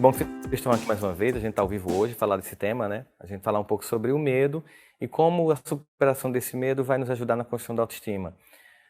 bom que vocês estão aqui mais uma vez. A gente está ao vivo hoje, falar desse tema, né? A gente falar um pouco sobre o medo e como a superação desse medo vai nos ajudar na construção da autoestima.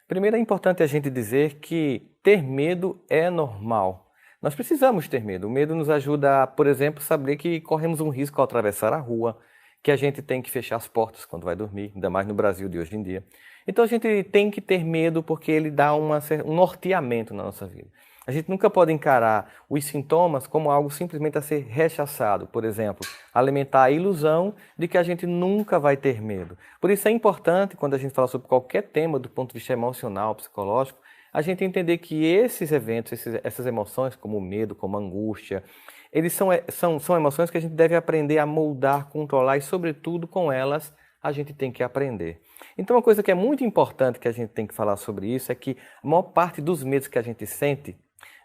Primeiro, é importante a gente dizer que ter medo é normal. Nós precisamos ter medo. O medo nos ajuda a, por exemplo, saber que corremos um risco ao atravessar a rua, que a gente tem que fechar as portas quando vai dormir, ainda mais no Brasil de hoje em dia. Então a gente tem que ter medo porque ele dá um norteamento na nossa vida. A gente nunca pode encarar os sintomas como algo simplesmente a ser rechaçado. Por exemplo, alimentar a ilusão de que a gente nunca vai ter medo. Por isso é importante, quando a gente fala sobre qualquer tema do ponto de vista emocional, psicológico, a gente entender que esses eventos, essas emoções, como o medo, como a angústia, eles são emoções que a gente deve aprender a moldar, controlar e, sobretudo, com elas, a gente tem que aprender. Então, uma coisa que é muito importante que a gente tem que falar sobre isso é que a maior parte dos medos que a gente sente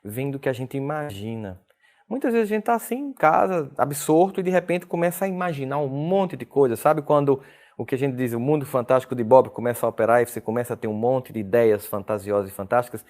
vem do que a gente imagina. Muitas vezes a gente está assim em casa, absorto, e de repente começa a imaginar um monte de coisas. Sabe quando o que a gente diz, o mundo fantástico de Bob começa a operar e você começa a ter um monte de ideias fantasiosas e fantásticas?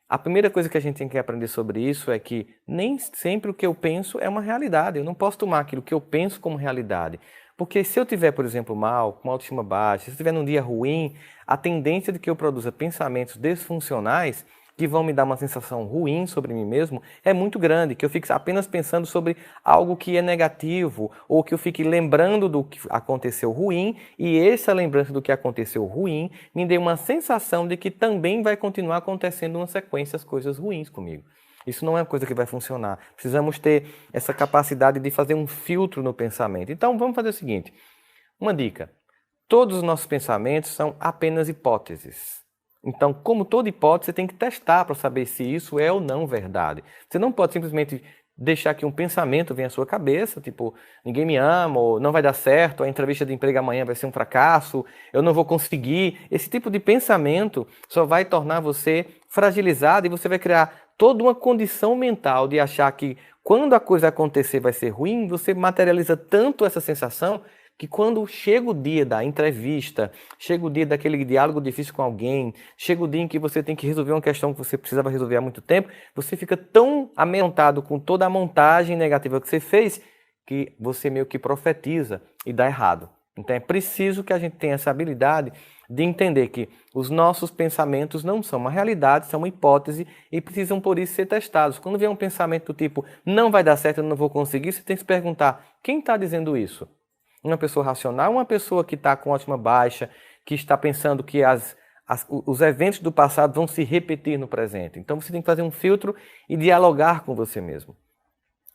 A primeira coisa que a gente tem que aprender sobre isso é que nem sempre o que eu penso é uma realidade. Eu não posso tomar aquilo que eu penso como realidade. Porque se eu tiver, por exemplo, mal, com uma autoestima baixa, se eu estiver num dia ruim, a tendência de que eu produza pensamentos disfuncionais que vão me dar uma sensação ruim sobre mim mesmo é muito grande, que eu fique apenas pensando sobre algo que é negativo, ou que eu fique lembrando do que aconteceu ruim, e essa lembrança do que aconteceu ruim me dê uma sensação de que também vai continuar acontecendo uma sequência de coisas ruins comigo. Isso não é uma coisa que vai funcionar. Precisamos ter essa capacidade de fazer um filtro no pensamento. Então vamos fazer o seguinte, uma dica. Todos os nossos pensamentos são apenas hipóteses. Então, como toda hipótese, você tem que testar para saber se isso é ou não verdade. Você não pode simplesmente deixar que um pensamento venha à sua cabeça, tipo, ninguém me ama, ou não vai dar certo, a entrevista de emprego amanhã vai ser um fracasso, eu não vou conseguir. Esse tipo de pensamento só vai tornar você fragilizado e você vai criar toda uma condição mental de achar que quando a coisa acontecer vai ser ruim, você materializa tanto essa sensação que quando chega o dia da entrevista, chega o dia daquele diálogo difícil com alguém, chega o dia em que você tem que resolver uma questão que você precisava resolver há muito tempo, você fica tão amedrontado com toda a montagem negativa que você fez, que você meio que profetiza e dá errado. Então é preciso que a gente tenha essa habilidade de entender que os nossos pensamentos não são uma realidade, são uma hipótese e precisam por isso ser testados. Quando vier um pensamento do tipo, não vai dar certo, eu não vou conseguir, você tem que se perguntar, quem está dizendo isso? Uma pessoa racional, uma pessoa que está com autoestima baixa, que está pensando que os eventos do passado vão se repetir no presente. Então você tem que fazer um filtro e dialogar com você mesmo.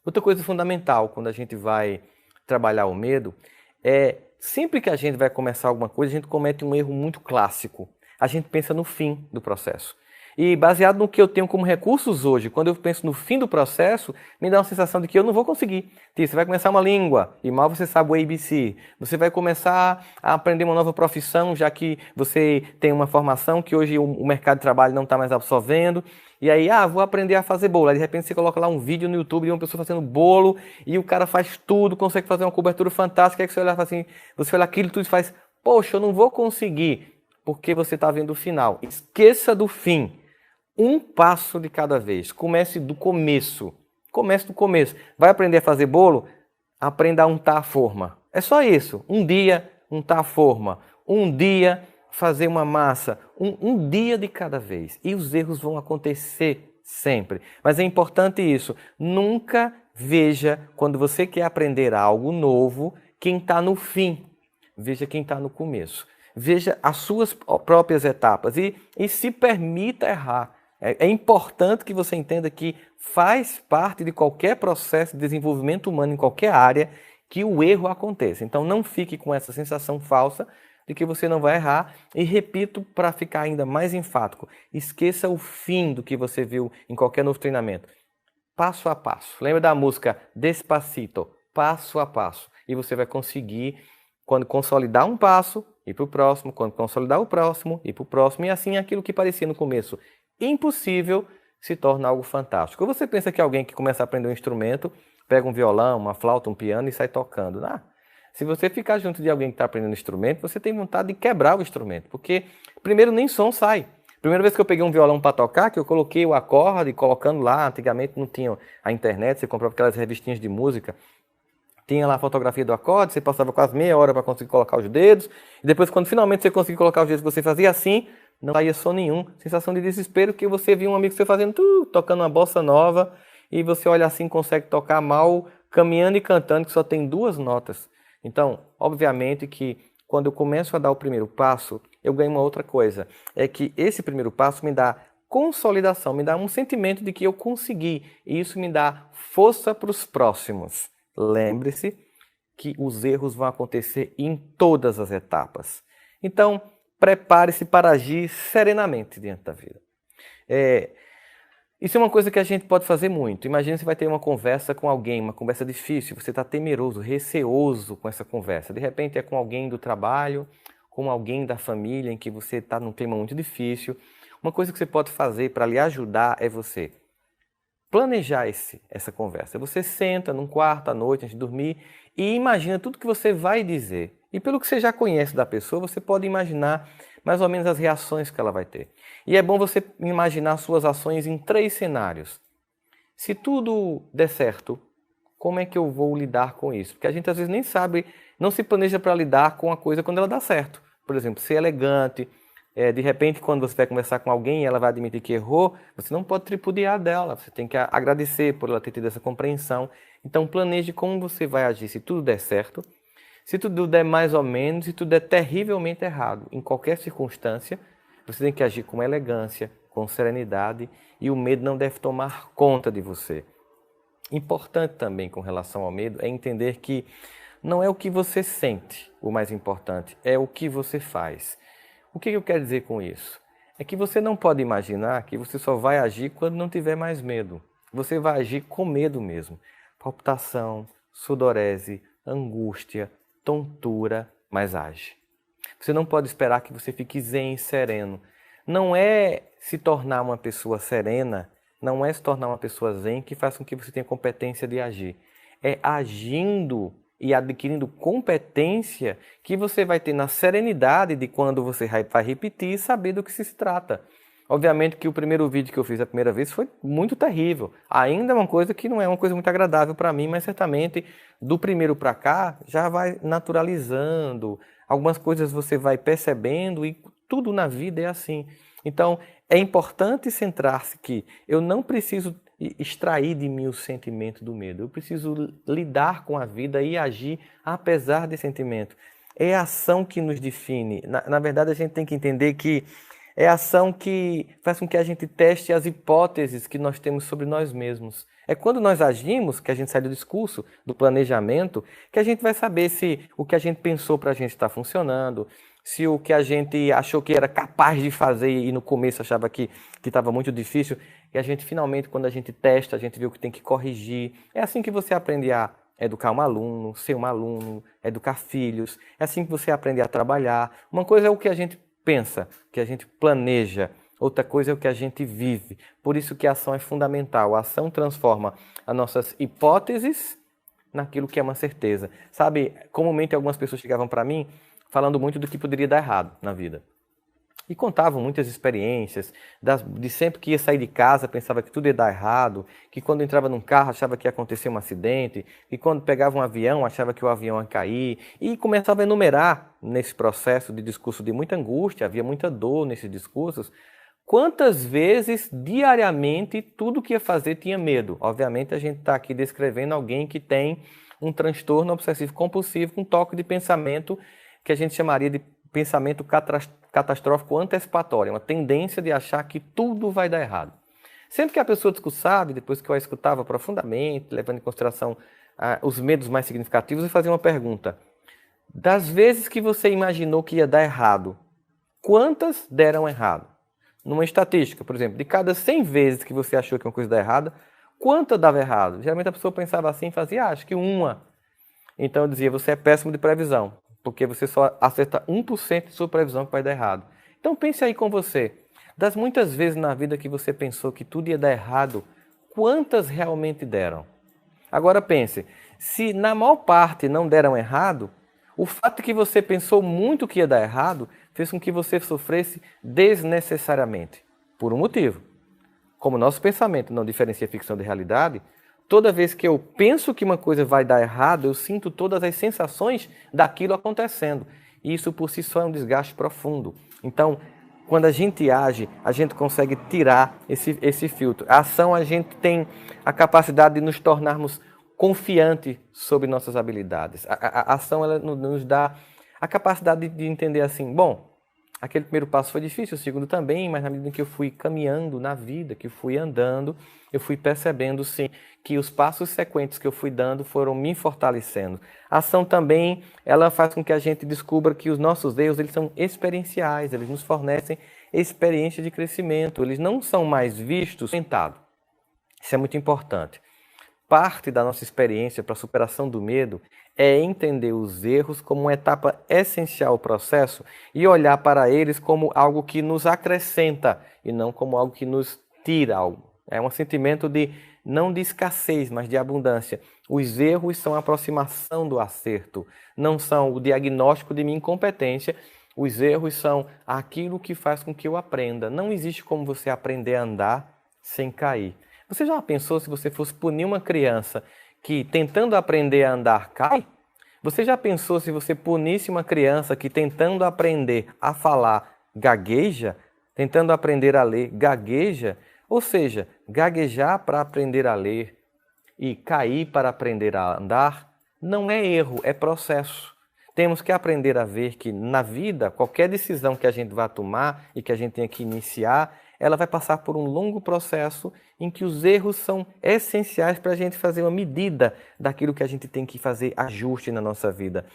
Outra coisa fundamental quando a gente vai trabalhar o medo é, sempre que a gente vai começar alguma coisa, a gente comete um erro muito clássico. A gente pensa no fim do processo. E baseado no que eu tenho como recursos hoje, quando eu penso no fim do processo, me dá uma sensação de que eu não vou conseguir. Você vai começar uma língua e mal você sabe o ABC. Você vai começar a aprender uma nova profissão, já que você tem uma formação que hoje o mercado de trabalho não está mais absorvendo. E aí, vou aprender a fazer bolo. Aí de repente você coloca lá um vídeo no YouTube de uma pessoa fazendo bolo e o cara faz tudo, consegue fazer uma cobertura fantástica. Aí você olha e fala assim, você olha aquilo tudo e faz, poxa, eu não vou conseguir, porque você está vendo o final. Esqueça do fim. Um passo de cada vez. Comece do começo. Comece do começo. Vai aprender a fazer bolo? Aprenda a untar a forma. É só isso. Um dia untar a forma. Um dia fazer uma massa. Um dia de cada vez. E os erros vão acontecer sempre. Mas é importante isso. Nunca veja, quando você quer aprender algo novo, quem está no fim. Veja quem está no começo. Veja as suas próprias etapas. E se permita errar. É importante que você entenda que faz parte de qualquer processo de desenvolvimento humano em qualquer área que o erro aconteça. Então não fique com essa sensação falsa de que você não vai errar. E repito para ficar ainda mais enfático, esqueça o fim do que você viu em qualquer novo treinamento. Passo a passo. Lembra da música Despacito? Passo a passo. E você vai conseguir, quando consolidar um passo, ir para o próximo. Quando consolidar o próximo, ir para o próximo. E assim aquilo que parecia no começo impossível se torna algo fantástico. Ou você pensa que alguém que começa a aprender um instrumento, pega um violão, uma flauta, um piano e sai tocando. Se você ficar junto de alguém que está aprendendo um instrumento, você tem vontade de quebrar o instrumento, porque primeiro nem som sai. Primeira vez que eu peguei um violão para tocar, que eu coloquei o acorde, colocando lá, antigamente não tinha a internet, você comprava aquelas revistinhas de música, tinha lá a fotografia do acorde, você passava quase meia hora para conseguir colocar os dedos, e depois quando finalmente você conseguia colocar os dedos, você fazia assim, não saía som nenhum, sensação de desespero, que você via um amigo seu fazendo tocando uma bossa nova, e você olha assim, consegue tocar mal, caminhando e cantando, que só tem 2 notas. Então, obviamente que quando eu começo a dar o primeiro passo, eu ganho uma outra coisa. É que esse primeiro passo me dá consolidação, me dá um sentimento de que eu consegui. E isso me dá força para os próximos. Lembre-se que os erros vão acontecer em todas as etapas. Então, prepare-se para agir serenamente diante da vida. Isso é uma coisa que a gente pode fazer muito. Imagina se vai ter uma conversa com alguém, uma conversa difícil, você está temeroso, receoso com essa conversa. De repente é com alguém do trabalho, com alguém da família em que você está num tema muito difícil. Uma coisa que você pode fazer para lhe ajudar é você planejar essa conversa. Você senta num quarto à noite antes de dormir e imagina tudo que você vai dizer. E pelo que você já conhece da pessoa, você pode imaginar mais ou menos as reações que ela vai ter. E é bom você imaginar suas ações em 3 cenários. Se tudo der certo, como é que eu vou lidar com isso? Porque a gente às vezes nem sabe, não se planeja para lidar com a coisa quando ela dá certo. Por exemplo, ser elegante. De repente, quando você vai conversar com alguém e ela vai admitir que errou, você não pode tripudiar dela, você tem que agradecer por ela ter tido essa compreensão. Então, planeje como você vai agir se tudo der certo, se tudo der mais ou menos, se tudo der terrivelmente errado. Em qualquer circunstância, você tem que agir com elegância, com serenidade, e o medo não deve tomar conta de você. Importante também com relação ao medo é entender que não é o que você sente o mais importante, é o que você faz. O que eu quero dizer com isso? É que você não pode imaginar que você só vai agir quando não tiver mais medo. Você vai agir com medo mesmo. Palpitação, sudorese, angústia, tontura, mas age. Você não pode esperar que você fique zen e sereno. Não é se tornar uma pessoa serena, não é se tornar uma pessoa zen que faz com que você tenha competência de agir. É agindo e adquirindo competência que você vai ter na serenidade de quando você vai repetir e saber do que se trata. Obviamente que o primeiro vídeo que eu fiz a primeira vez foi muito terrível. Ainda é uma coisa que não é uma coisa muito agradável para mim, mas certamente do primeiro para cá já vai naturalizando. Algumas coisas você vai percebendo e tudo na vida é assim. Então é importante centrar-se que eu não preciso extrair de mim o sentimento do medo. Eu preciso lidar com a vida e agir apesar desse sentimento. É a ação que nos define. Na verdade, a gente tem que entender que é a ação que faz com que a gente teste as hipóteses que nós temos sobre nós mesmos. É quando nós agimos, que a gente sai do discurso, do planejamento, que a gente vai saber se o que a gente pensou para a gente está funcionando, se o que a gente achou que era capaz de fazer e no começo achava que estava muito difícil, e a gente finalmente, quando a gente testa, a gente vê o que tem que corrigir. É assim que você aprende a educar um aluno, ser um aluno, educar filhos. É assim que você aprende a trabalhar. Uma coisa é o que a gente pensa, que a gente planeja. Outra coisa é o que a gente vive. Por isso que a ação é fundamental. A ação transforma as nossas hipóteses naquilo que é uma certeza. Sabe, comumente algumas pessoas chegavam para mim falando muito do que poderia dar errado na vida. E contavam muitas experiências, de sempre que ia sair de casa pensava que tudo ia dar errado, que quando entrava num carro achava que ia acontecer um acidente, que quando pegava um avião achava que o avião ia cair, e começava a enumerar nesse processo de discurso de muita angústia, havia muita dor nesses discursos, quantas vezes diariamente tudo que ia fazer tinha medo. Obviamente a gente está aqui descrevendo alguém que tem um transtorno obsessivo compulsivo, um toque de pensamento que a gente chamaria de pensamento catastrófico antecipatório, uma tendência de achar que tudo vai dar errado. Sempre que a pessoa discursava, depois que eu a escutava profundamente, levando em consideração os medos mais significativos, eu fazia uma pergunta. Das vezes que você imaginou que ia dar errado, quantas deram errado? Numa estatística, por exemplo, de cada 100 vezes que você achou que uma coisa dá errado, quantas dava errado? Geralmente a pessoa pensava assim e fazia, acho que uma. Então eu dizia, você é péssimo de previsão, porque você só acerta 1% de sua previsão que vai dar errado. Então pense aí com você. Das muitas vezes na vida que você pensou que tudo ia dar errado, quantas realmente deram? Agora pense, se na maior parte não deram errado, O fato de que você pensou muito que ia dar errado fez com que você sofresse desnecessariamente, por um motivo. Como nosso pensamento não diferencia ficção de realidade, toda vez que eu penso que uma coisa vai dar errado, eu sinto todas as sensações daquilo acontecendo. E isso por si só é um desgaste profundo. Então, quando a gente age, a gente consegue tirar esse filtro. A ação, a gente tem a capacidade de nos tornarmos confiantes sobre nossas habilidades. A ação, ela nos dá a capacidade de entender assim, bom, aquele primeiro passo foi difícil, o segundo também, mas na medida que eu fui caminhando na vida, que eu fui andando, eu fui percebendo, sim, que os passos sequentes que eu fui dando foram me fortalecendo. A ação também, ela faz com que a gente descubra que os nossos erros, eles são experienciais, eles nos fornecem experiência de crescimento, eles não são mais vistos sentados. Isso é muito importante. Parte da nossa experiência para a superação do medo é entender os erros como uma etapa essencial ao processo e olhar para eles como algo que nos acrescenta e não como algo que nos tira algo. É um sentimento não de escassez, mas de abundância. Os erros são a aproximação do acerto, não são o diagnóstico de minha incompetência. Os erros são aquilo que faz com que eu aprenda. Não existe como você aprender a andar sem cair. Você já pensou se você fosse punir uma criança que tentando aprender a andar cai? Você já pensou se você punisse uma criança que tentando aprender a falar gagueja, tentando aprender a ler gagueja? Ou seja, gaguejar para aprender a ler e cair para aprender a andar não é erro, é processo. Temos que aprender a ver que na vida, qualquer decisão que a gente vai tomar e que a gente tenha que iniciar, ela vai passar por um longo processo em que os erros são essenciais para a gente fazer uma medida daquilo que a gente tem que fazer ajuste na nossa vida.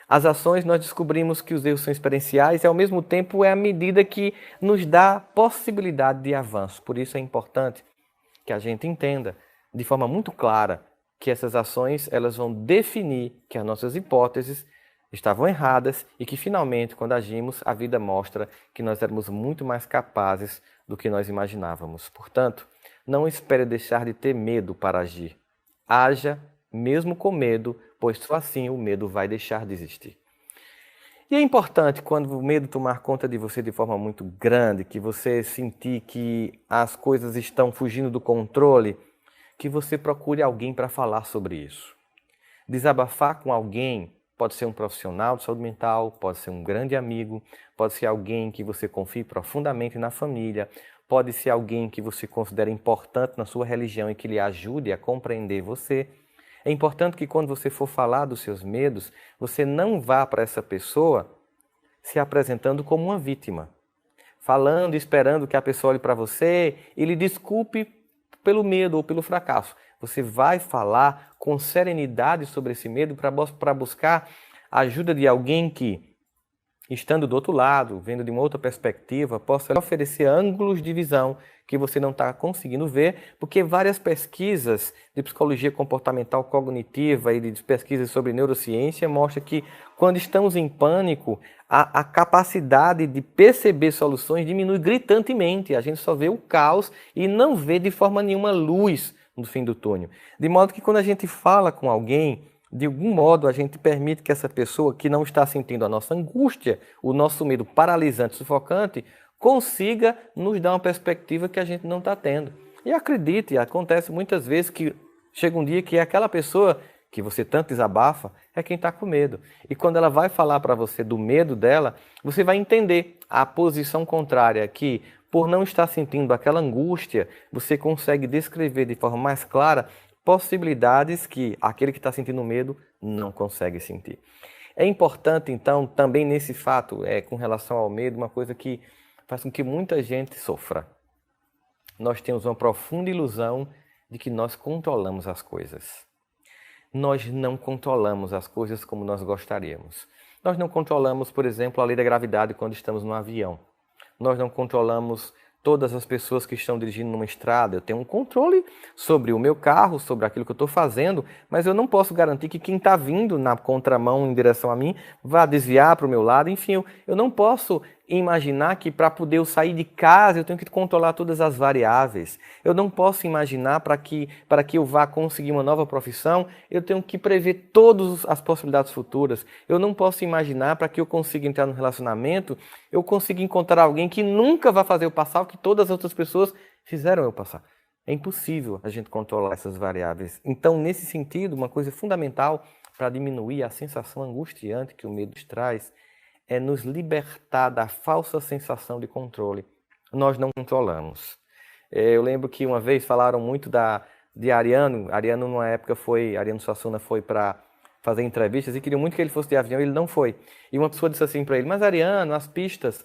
As ações, nós descobrimos que os erros são experienciais e, ao mesmo tempo, é a medida que nos dá possibilidade de avanço. Por isso é importante que a gente entenda de forma muito clara que essas ações elas vão definir que as nossas hipóteses estavam erradas e que, finalmente, quando agimos, a vida mostra que nós éramos muito mais capazes do que nós imaginávamos. Portanto, não espere deixar de ter medo para agir. Haja mesmo com medo, pois só assim o medo vai deixar de existir. E é importante, quando o medo tomar conta de você de forma muito grande, que você sentir que as coisas estão fugindo do controle, que você procure alguém para falar sobre isso. Desabafar com alguém pode ser um profissional de saúde mental, pode ser um grande amigo, pode ser alguém que você confie profundamente na família, pode ser alguém que você considera importante na sua religião e que lhe ajude a compreender você. É importante que quando você for falar dos seus medos, você não vá para essa pessoa se apresentando como uma vítima, falando e esperando que a pessoa olhe para você e lhe desculpe pelo medo ou pelo fracasso. Você vai falar com serenidade sobre esse medo para buscar a ajuda de alguém que, estando do outro lado, vendo de uma outra perspectiva, possa oferecer ângulos de visão que você não está conseguindo ver, porque várias pesquisas de psicologia comportamental cognitiva e de pesquisas sobre neurociência mostram que quando estamos em pânico, a capacidade de perceber soluções diminui gritantemente. A gente só vê o caos e não vê de forma nenhuma luz no fim do túnel. De modo que quando a gente fala com alguém, de algum modo a gente permite que essa pessoa que não está sentindo a nossa angústia, o nosso medo paralisante, sufocante, consiga nos dar uma perspectiva que a gente não está tendo. E acredite, acontece muitas vezes que chega um dia que é aquela pessoa que você tanto desabafa, é quem está com medo. E quando ela vai falar para você do medo dela, você vai entender a posição contrária, que por não estar sentindo aquela angústia, você consegue descrever de forma mais clara possibilidades que aquele que está sentindo medo não consegue sentir. É importante, então, também nesse fato, com relação ao medo, uma coisa que faz com que muita gente sofra. Nós temos uma profunda ilusão de que nós controlamos as coisas. Nós não controlamos as coisas como nós gostaríamos. Nós não controlamos, por exemplo, a lei da gravidade quando estamos no avião. Nós não controlamos todas as pessoas que estão dirigindo numa estrada. Eu tenho um controle sobre o meu carro, sobre aquilo que eu estou fazendo, mas eu não posso garantir que quem está vindo na contramão em direção a mim vá desviar para o meu lado. Enfim, eu não posso imaginar que para poder eu sair de casa eu tenho que controlar todas as variáveis. Eu não posso imaginar para que eu vá conseguir uma nova profissão, eu tenho que prever todas as possibilidades futuras. Eu não posso imaginar para que eu consiga entrar no relacionamento, eu consiga encontrar alguém que nunca vai fazer eu passar o que todas as outras pessoas fizeram eu passar. É impossível a gente controlar essas variáveis. Então, nesse sentido, uma coisa fundamental para diminuir a sensação angustiante que o medo traz é nos libertar da falsa sensação de controle. Nós não controlamos. Eu lembro que uma vez falaram muito de Ariano. Ariano, numa época, Ariano Suassuna foi para fazer entrevistas e queriam muito que ele fosse de avião, ele não foi. E uma pessoa disse assim para ele, mas Ariano, as pistas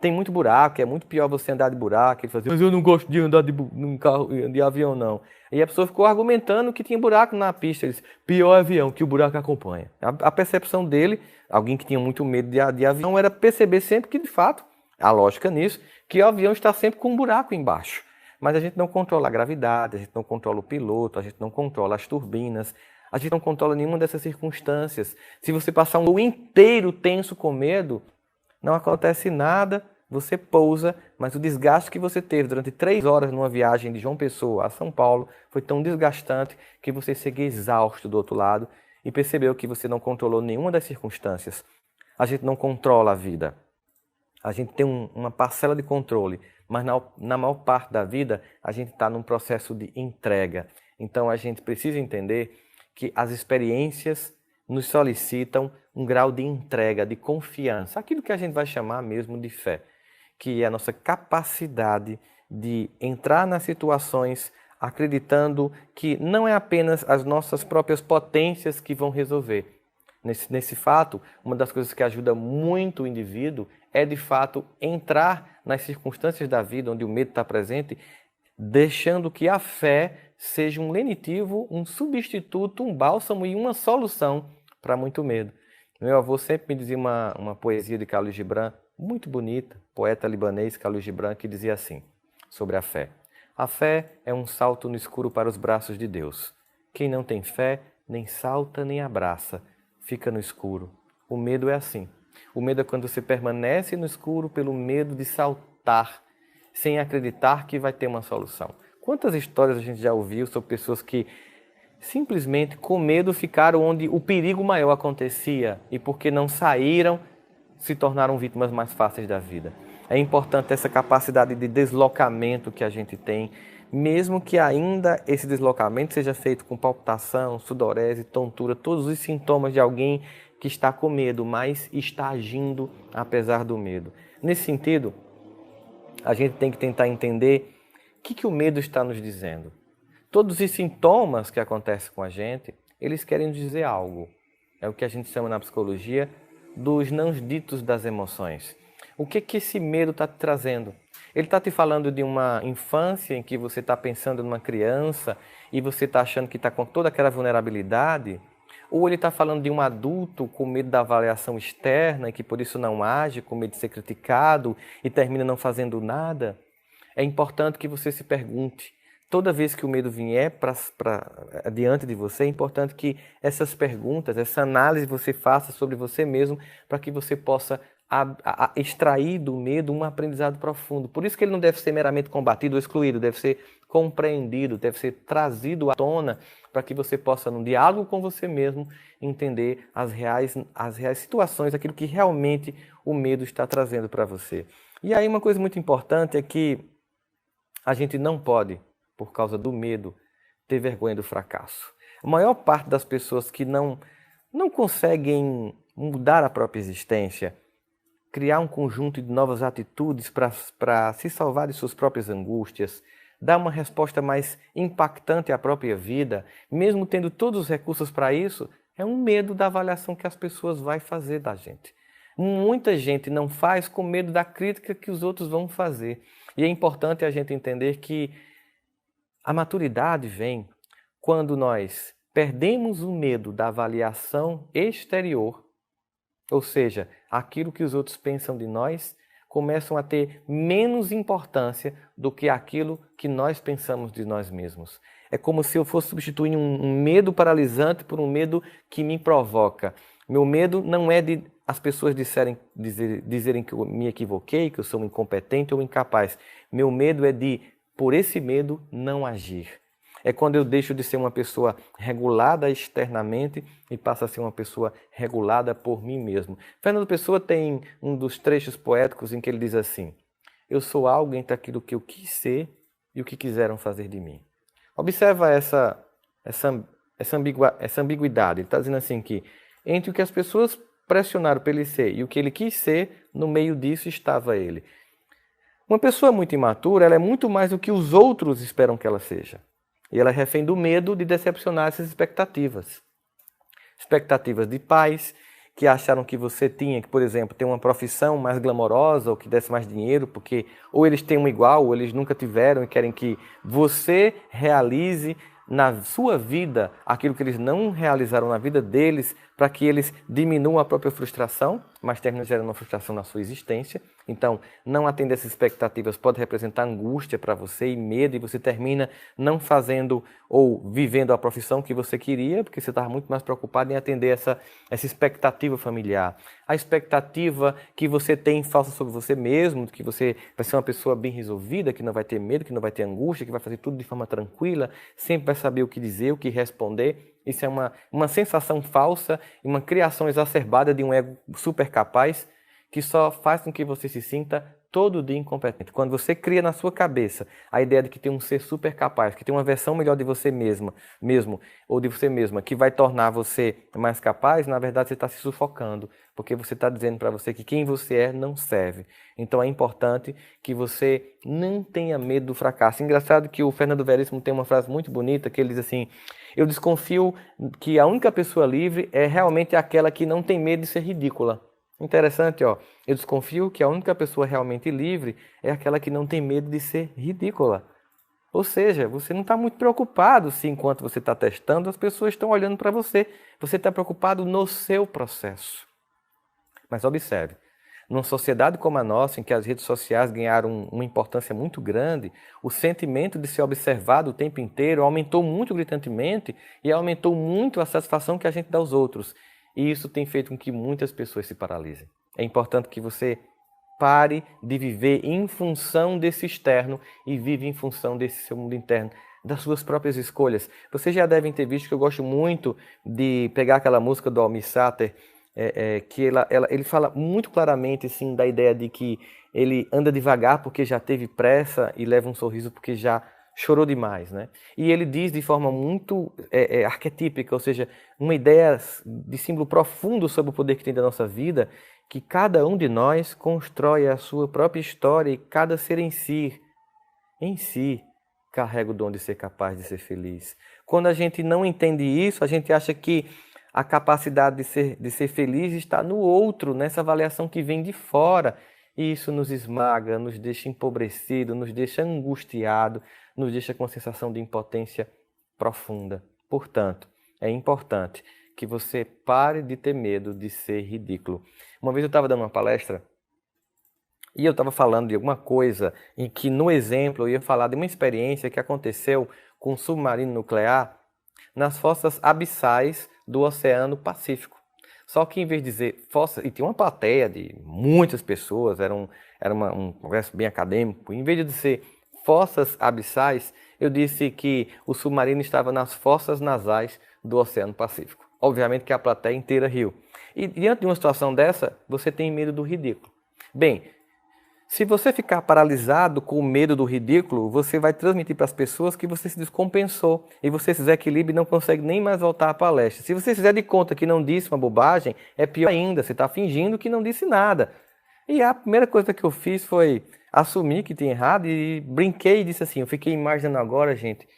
tem muito buraco, é muito pior você andar de buraco. Ele fazia, mas eu não gosto de andar num carro de avião, não. E a pessoa ficou argumentando que tinha buraco na pista. Ele disse, pior é avião, que o buraco acompanha. A percepção dele, alguém que tinha muito medo de avião, era perceber sempre que, de fato, a lógica nisso, que o avião está sempre com um buraco embaixo. Mas a gente não controla a gravidade, a gente não controla o piloto, a gente não controla as turbinas, a gente não controla nenhuma dessas circunstâncias. Se você passar um voo inteiro tenso com medo, não acontece nada, você pousa, mas o desgaste que você teve durante 3 horas numa viagem de João Pessoa a São Paulo foi tão desgastante que você seguiu exausto do outro lado e percebeu que você não controlou nenhuma das circunstâncias. A gente não controla a vida. A gente tem uma parcela de controle, mas na maior parte da vida a gente está num processo de entrega. Então a gente precisa entender que as experiências nos solicitam um grau de entrega, de confiança, aquilo que a gente vai chamar mesmo de fé, que é a nossa capacidade de entrar nas situações acreditando que não é apenas as nossas próprias potências que vão resolver. Nesse fato, uma das coisas que ajuda muito o indivíduo é, de fato, entrar nas circunstâncias da vida onde o medo está presente, deixando que a fé seja um lenitivo, um substituto, um bálsamo e uma solução para muito medo. Meu avô sempre me dizia uma poesia de Khalil Gibran, muito bonita, poeta libanês Khalil Gibran, que dizia assim, sobre a fé. A fé é um salto no escuro para os braços de Deus. Quem não tem fé, nem salta nem abraça, fica no escuro. O medo é assim. O medo é quando você permanece no escuro pelo medo de saltar, sem acreditar que vai ter uma solução. Quantas histórias a gente já ouviu sobre pessoas que simplesmente com medo ficaram onde o perigo maior acontecia e porque não saíram, se tornaram vítimas mais fáceis da vida. É importante essa capacidade de deslocamento que a gente tem, mesmo que ainda esse deslocamento seja feito com palpitação, sudorese, tontura, todos os sintomas de alguém que está com medo, mas está agindo apesar do medo. Nesse sentido, a gente tem que tentar entender o que o medo está nos dizendo. Todos os sintomas que acontecem com a gente, eles querem nos dizer algo. É o que a gente chama na psicologia dos não ditos das emoções. O que esse medo está te trazendo? Ele está te falando de uma infância em que você está pensando numa criança e você está achando que está com toda aquela vulnerabilidade? Ou ele está falando de um adulto com medo da avaliação externa e que por isso não age, com medo de ser criticado e termina não fazendo nada? É importante que você se pergunte. Toda vez que o medo vier diante de você, é importante que essas perguntas, essa análise você faça sobre você mesmo para que você possa extrair do medo um aprendizado profundo. Por isso que ele não deve ser meramente combatido ou excluído, deve ser compreendido, deve ser trazido à tona para que você possa, num diálogo com você mesmo, entender as reais situações, aquilo que realmente o medo está trazendo para você. E aí uma coisa muito importante é que a gente não pode, por causa do medo, ter vergonha do fracasso. A maior parte das pessoas que não conseguem mudar a própria existência, criar um conjunto de novas atitudes para se salvar de suas próprias angústias, dar uma resposta mais impactante à própria vida, mesmo tendo todos os recursos para isso, é um medo da avaliação que as pessoas vão fazer da gente. Muita gente não faz com medo da crítica que os outros vão fazer. E é importante a gente entender que a maturidade vem quando nós perdemos o medo da avaliação exterior, ou seja, aquilo que os outros pensam de nós começam a ter menos importância do que aquilo que nós pensamos de nós mesmos. É como se eu fosse substituir um medo paralisante por um medo que me provoca. Meu medo não é de as pessoas dizerem que eu me equivoquei, que eu sou um incompetente ou incapaz. Meu medo é de, por esse medo, não agir. É quando eu deixo de ser uma pessoa regulada externamente e passo a ser uma pessoa regulada por mim mesmo. Fernando Pessoa tem um dos trechos poéticos em que ele diz assim: eu sou algo entre aquilo que eu quis ser e o que quiseram fazer de mim. Observa essa ambiguidade. Ele está dizendo assim que entre o que as pessoas pressionaram para ele ser e o que ele quis ser, no meio disso estava ele. Uma pessoa muito imatura, ela é muito mais do que os outros esperam que ela seja. E ela é refém do medo de decepcionar essas expectativas. Expectativas de pais que acharam que você tinha que, por exemplo, ter uma profissão mais glamourosa ou que desse mais dinheiro, porque ou eles têm um igual ou eles nunca tiveram e querem que você realize na sua vida aquilo que eles não realizaram na vida deles, para que eles diminuam a própria frustração, mas terminam gerando uma frustração na sua existência. Então, não atender essas expectativas pode representar angústia para você e medo, e você termina não fazendo ou vivendo a profissão que você queria, porque você estava muito mais preocupado em atender essa expectativa familiar. A expectativa que você tem falsa sobre você mesmo, que você vai ser uma pessoa bem resolvida, que não vai ter medo, que não vai ter angústia, que vai fazer tudo de forma tranquila, sempre vai saber o que dizer, o que responder. Isso é uma sensação falsa e uma criação exacerbada de um ego super capaz que só faz com que você se sinta todo dia incompetente. Quando você cria na sua cabeça a ideia de que tem um ser super capaz, que tem uma versão melhor de você mesmo ou de você mesma, que vai tornar você mais capaz, na verdade você está se sufocando, porque você está dizendo para você que quem você é não serve. Então é importante que você não tenha medo do fracasso. Engraçado que o Fernando Veríssimo tem uma frase muito bonita, que ele diz assim: eu desconfio que a única pessoa livre é realmente aquela que não tem medo de ser ridícula. Interessante, ó. Eu desconfio que a única pessoa realmente livre é aquela que não tem medo de ser ridícula. Ou seja, você não está muito preocupado se enquanto você está testando as pessoas estão olhando para você. Você está preocupado no seu processo. Mas observe, numa sociedade como a nossa, em que as redes sociais ganharam uma importância muito grande, o sentimento de ser observado o tempo inteiro aumentou muito gritantemente e aumentou muito a satisfação que a gente dá aos outros. E isso tem feito com que muitas pessoas se paralisem. É importante que você pare de viver em função desse externo e vive em função desse seu mundo interno, das suas próprias escolhas. Vocês já devem ter visto que eu gosto muito de pegar aquela música do Almir Sater, que ele fala muito claramente assim, da ideia de que ele anda devagar porque já teve pressa e leva um sorriso porque já chorou demais, né? E ele diz de forma muito arquetípica, ou seja, uma ideia de símbolo profundo sobre o poder que tem da nossa vida, que cada um de nós constrói a sua própria história e cada ser em si carrega o dom de ser capaz de ser feliz. Quando a gente não entende isso, a gente acha que a capacidade de ser feliz está no outro, nessa avaliação que vem de fora. E isso nos esmaga, nos deixa empobrecido, nos deixa angustiado, nos deixa com uma sensação de impotência profunda. Portanto, é importante que você pare de ter medo de ser ridículo. Uma vez eu estava dando uma palestra e eu estava falando de alguma coisa em que, no exemplo, eu ia falar de uma experiência que aconteceu com um submarino nuclear nas fossas abissais do Oceano Pacífico. Só que em vez de dizer fossa, e tinha uma plateia de muitas pessoas, era um congresso bem acadêmico, em vez de dizer fossas abissais, eu disse que o submarino estava nas fossas nasais do Oceano Pacífico. Obviamente que a plateia inteira riu. E diante de uma situação dessa, você tem medo do ridículo. Bem, se você ficar paralisado com o medo do ridículo, você vai transmitir para as pessoas que você se descompensou e você se desequilibra e não consegue nem mais voltar à palestra. Se você se der de conta que não disse uma bobagem, é pior ainda, você está fingindo que não disse nada. E a primeira coisa que eu fiz foi assumir que tinha errado e brinquei e disse assim, eu fiquei imaginando agora, gente,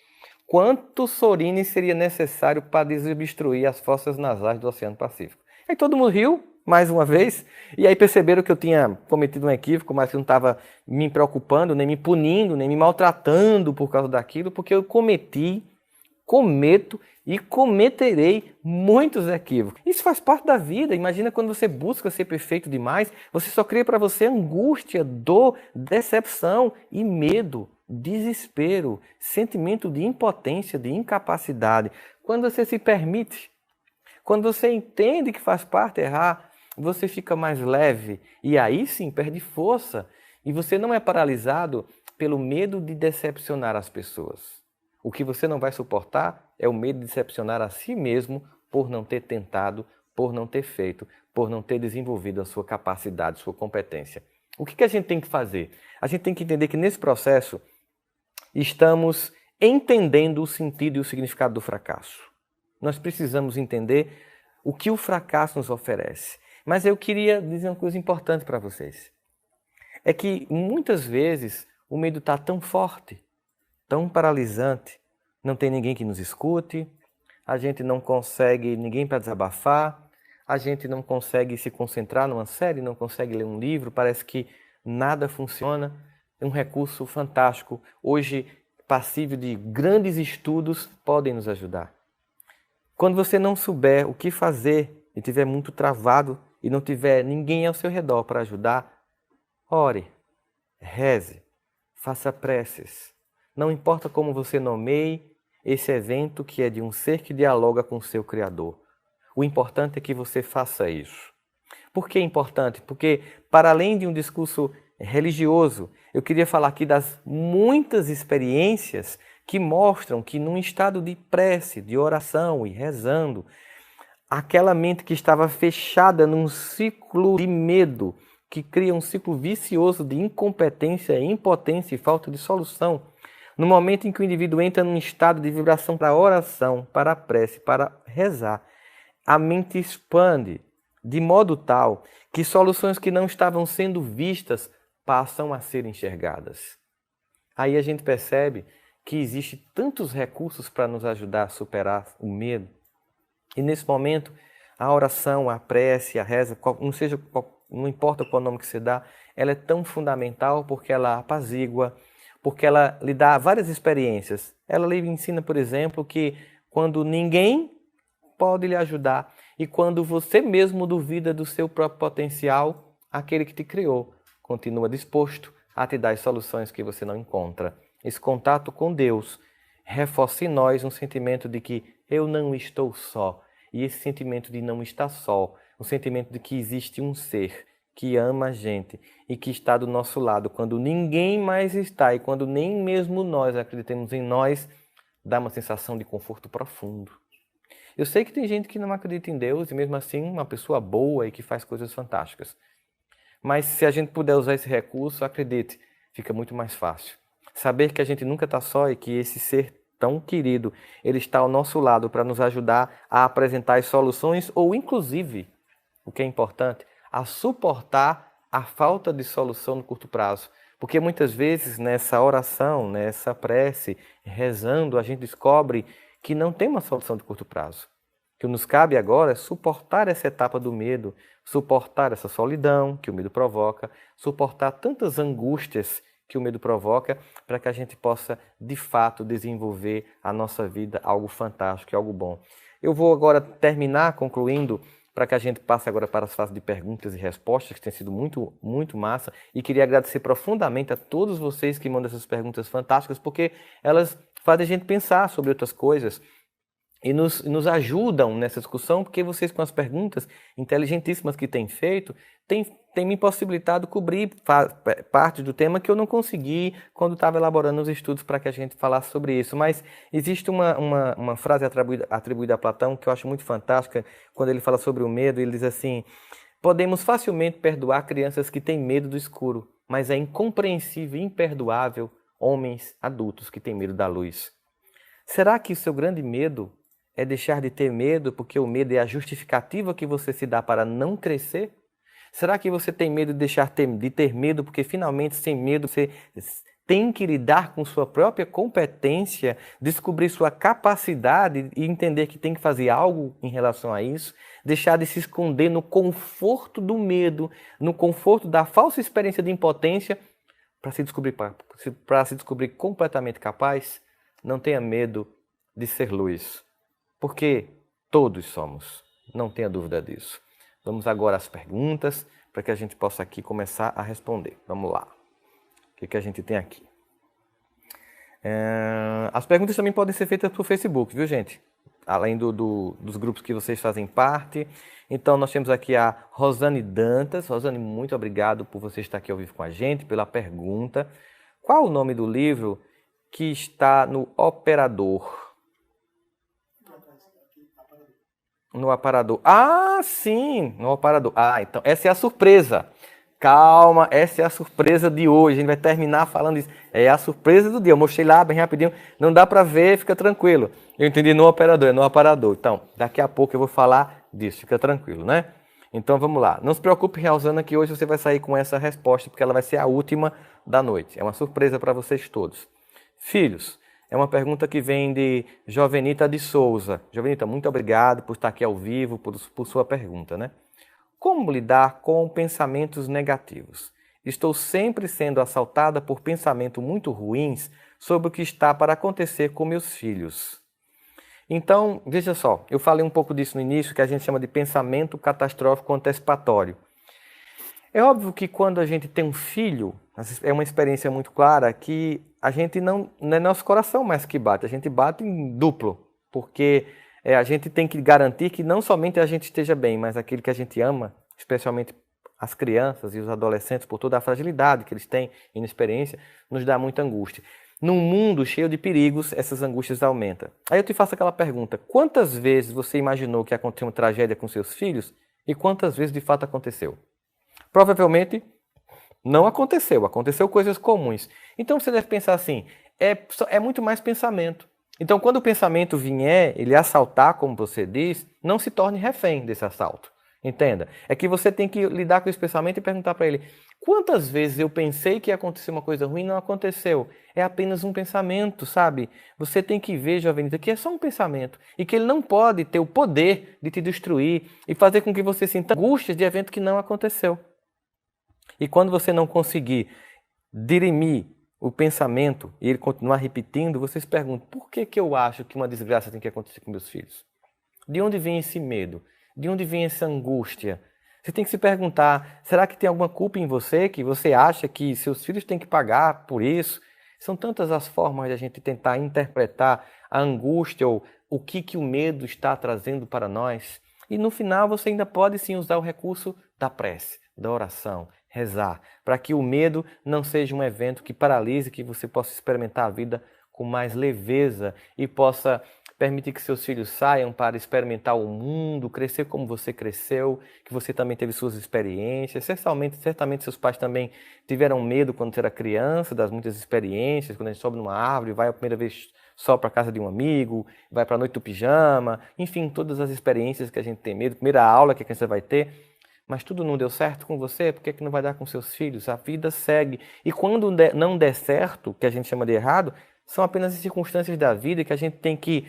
quanto Sorine seria necessário para desobstruir as fossas nasais do Oceano Pacífico. Aí todo mundo riu, mais uma vez, e aí perceberam que eu tinha cometido um equívoco, mas que eu não estava me preocupando, nem me punindo, nem me maltratando por causa daquilo, porque eu cometo e cometerei muitos equívocos. Isso faz parte da vida. Imagina quando você busca ser perfeito demais, você só cria para você angústia, dor, decepção e medo, desespero, sentimento de impotência, de incapacidade. Quando você se permite, quando você entende que faz parte errar, você fica mais leve e aí sim perde força e você não é paralisado pelo medo de decepcionar as pessoas. O que você não vai suportar é o medo de decepcionar a si mesmo por não ter tentado, por não ter feito, por não ter desenvolvido a sua capacidade, sua competência. O que a gente tem que fazer? A gente tem que entender que nesse processo estamos entendendo o sentido e o significado do fracasso. Nós precisamos entender o que o fracasso nos oferece. Mas eu queria dizer uma coisa importante para vocês. É que muitas vezes o medo está tão forte, tão paralisante, não tem ninguém que nos escute, a gente não consegue ninguém para desabafar, a gente não consegue se concentrar numa série, não consegue ler um livro, parece que nada funciona. É um recurso fantástico. Hoje, passível de grandes estudos, podem nos ajudar. Quando você não souber o que fazer e estiver muito travado e não tiver ninguém ao seu redor para ajudar, ore, reze, faça preces. Não importa como você nomeie esse evento que é de um ser que dialoga com o seu Criador. O importante é que você faça isso. Por que é importante? Porque, para além de um discurso religioso, eu queria falar aqui das muitas experiências que mostram que num estado de prece, de oração e rezando, aquela mente que estava fechada num ciclo de medo, que cria um ciclo vicioso de incompetência, impotência e falta de solução, no momento em que o indivíduo entra num estado de vibração para a oração, para a prece, para rezar, a mente expande de modo tal que soluções que não estavam sendo vistas passam a ser enxergadas. Aí a gente percebe que existe tantos recursos para nos ajudar a superar o medo. E nesse momento, a oração, a prece, a reza, não importa qual nome que você dá, ela é tão fundamental porque ela apazigua, porque ela lhe dá várias experiências. Ela lhe ensina, por exemplo, que quando ninguém pode lhe ajudar e quando você mesmo duvida do seu próprio potencial, aquele que te criou continua disposto a te dar as soluções que você não encontra. Esse contato com Deus reforça em nós um sentimento de que eu não estou só. E esse sentimento de não estar só, o sentimento de que existe um ser que ama a gente e que está do nosso lado quando ninguém mais está e quando nem mesmo nós acreditamos em nós, dá uma sensação de conforto profundo. Eu sei que tem gente que não acredita em Deus e mesmo assim uma pessoa boa e que faz coisas fantásticas. Mas se a gente puder usar esse recurso, acredite, fica muito mais fácil. Saber que a gente nunca está só e que esse ser tão querido, ele está ao nosso lado para nos ajudar a apresentar as soluções ou, inclusive, o que é importante, a suportar a falta de solução no curto prazo. Porque muitas vezes nessa oração, nessa prece, rezando, a gente descobre que não tem uma solução de curto prazo. O que nos cabe agora é suportar essa etapa do medo, suportar essa solidão que o medo provoca, suportar tantas angústias que o medo provoca, para que a gente possa, de fato, desenvolver a nossa vida algo fantástico, algo bom. Eu vou agora terminar concluindo, para que a gente passe agora para as fases de perguntas e respostas, que tem sido muito, muito massa, e queria agradecer profundamente a todos vocês que mandam essas perguntas fantásticas, porque elas fazem a gente pensar sobre outras coisas, e nos ajudam nessa discussão, porque vocês, com as perguntas inteligentíssimas que têm feito, têm me possibilitado cobrir parte do tema que eu não consegui quando estava elaborando os estudos para que a gente falasse sobre isso. Mas existe uma frase atribuída a Platão que eu acho muito fantástica, quando ele fala sobre o medo, ele diz assim: podemos facilmente perdoar crianças que têm medo do escuro, mas é incompreensível e imperdoável homens adultos que têm medo da luz. Será que o seu grande medo é deixar de ter medo porque o medo é a justificativa que você se dá para não crescer? Será que você tem medo de deixar de ter medo porque finalmente, sem medo, você tem que lidar com sua própria competência, descobrir sua capacidade e entender que tem que fazer algo em relação a isso? Deixar de se esconder no conforto do medo, no conforto da falsa experiência de impotência para se descobrir completamente capaz? Não tenha medo de ser luz. Porque todos somos, não tenha dúvida disso. Vamos agora às perguntas, para que a gente possa aqui começar a responder. Vamos lá. O que a gente tem aqui? As perguntas também podem ser feitas por Facebook, viu, gente? além dos grupos que vocês fazem parte. Então, nós temos aqui a Rosane Dantas. Rosane, muito obrigado por você estar aqui ao vivo com a gente, pela pergunta. Qual o nome do livro que está no Operador? No Aparador. Ah, sim, no Aparador. Ah, então, essa é a surpresa. Calma, essa é a surpresa de hoje. A gente vai terminar falando isso. É a surpresa do dia. Eu mostrei lá bem rapidinho. Não dá para ver, fica tranquilo. Eu entendi no Operador, é no Aparador. Então, daqui a pouco eu vou falar disso. Fica tranquilo, né? Então, vamos lá. Não se preocupe, Rosana, que hoje você vai sair com essa resposta, porque ela vai ser a última da noite. É uma surpresa para vocês todos. Filhos, é uma pergunta que vem de Jovenita de Souza. Jovenita, muito obrigado por estar aqui ao vivo, por sua pergunta, né? Como lidar com pensamentos negativos? Estou sempre sendo assaltada por pensamentos muito ruins sobre o que está para acontecer com meus filhos. Então, veja só, eu falei um pouco disso no início, que a gente chama de pensamento catastrófico antecipatório. É óbvio que quando a gente tem um filho, é uma experiência muito clara que a gente não é nosso coração mais que bate, a gente bate em duplo, porque a gente tem que garantir que não somente a gente esteja bem, mas aquele que a gente ama, especialmente as crianças e os adolescentes, por toda a fragilidade que eles têm, inexperiência, nos dá muita angústia. Num mundo cheio de perigos, essas angústias aumentam. Aí eu te faço aquela pergunta, quantas vezes você imaginou que aconteceu uma tragédia com seus filhos e quantas vezes de fato aconteceu? Provavelmente não aconteceu, aconteceu coisas comuns. Então você deve pensar assim, é muito mais pensamento. Então quando o pensamento vier, ele assaltar, como você diz, não se torne refém desse assalto. Entenda? É que você tem que lidar com esse pensamento e perguntar para ele, quantas vezes eu pensei que ia acontecer uma coisa ruim e não aconteceu? É apenas um pensamento, sabe? Você tem que ver, Jovenita, que é só um pensamento e que ele não pode ter o poder de te destruir e fazer com que você sinta angústias de evento que não aconteceu. E quando você não conseguir dirimir o pensamento e ele continuar repetindo, você se pergunta, por que eu acho que uma desgraça tem que acontecer com meus filhos? De onde vem esse medo? De onde vem essa angústia? Você tem que se perguntar, será que tem alguma culpa em você que você acha que seus filhos têm que pagar por isso? São tantas as formas de a gente tentar interpretar a angústia ou o que o medo está trazendo para nós. E no final você ainda pode sim usar o recurso da prece, da oração, rezar, para que o medo não seja um evento que paralise, que você possa experimentar a vida com mais leveza e possa permitir que seus filhos saiam para experimentar o mundo, crescer como você cresceu, que você também teve suas experiências. Certamente seus pais também tiveram medo quando você era criança, das muitas experiências, quando a gente sobe numa árvore, vai a primeira vez só para a casa de um amigo, vai para a noite do pijama, enfim, todas as experiências que a gente tem medo, primeira aula que a criança vai ter. Mas tudo não deu certo com você, por que não vai dar com seus filhos? A vida segue. E quando não der certo, que a gente chama de errado, são apenas as circunstâncias da vida que a gente tem que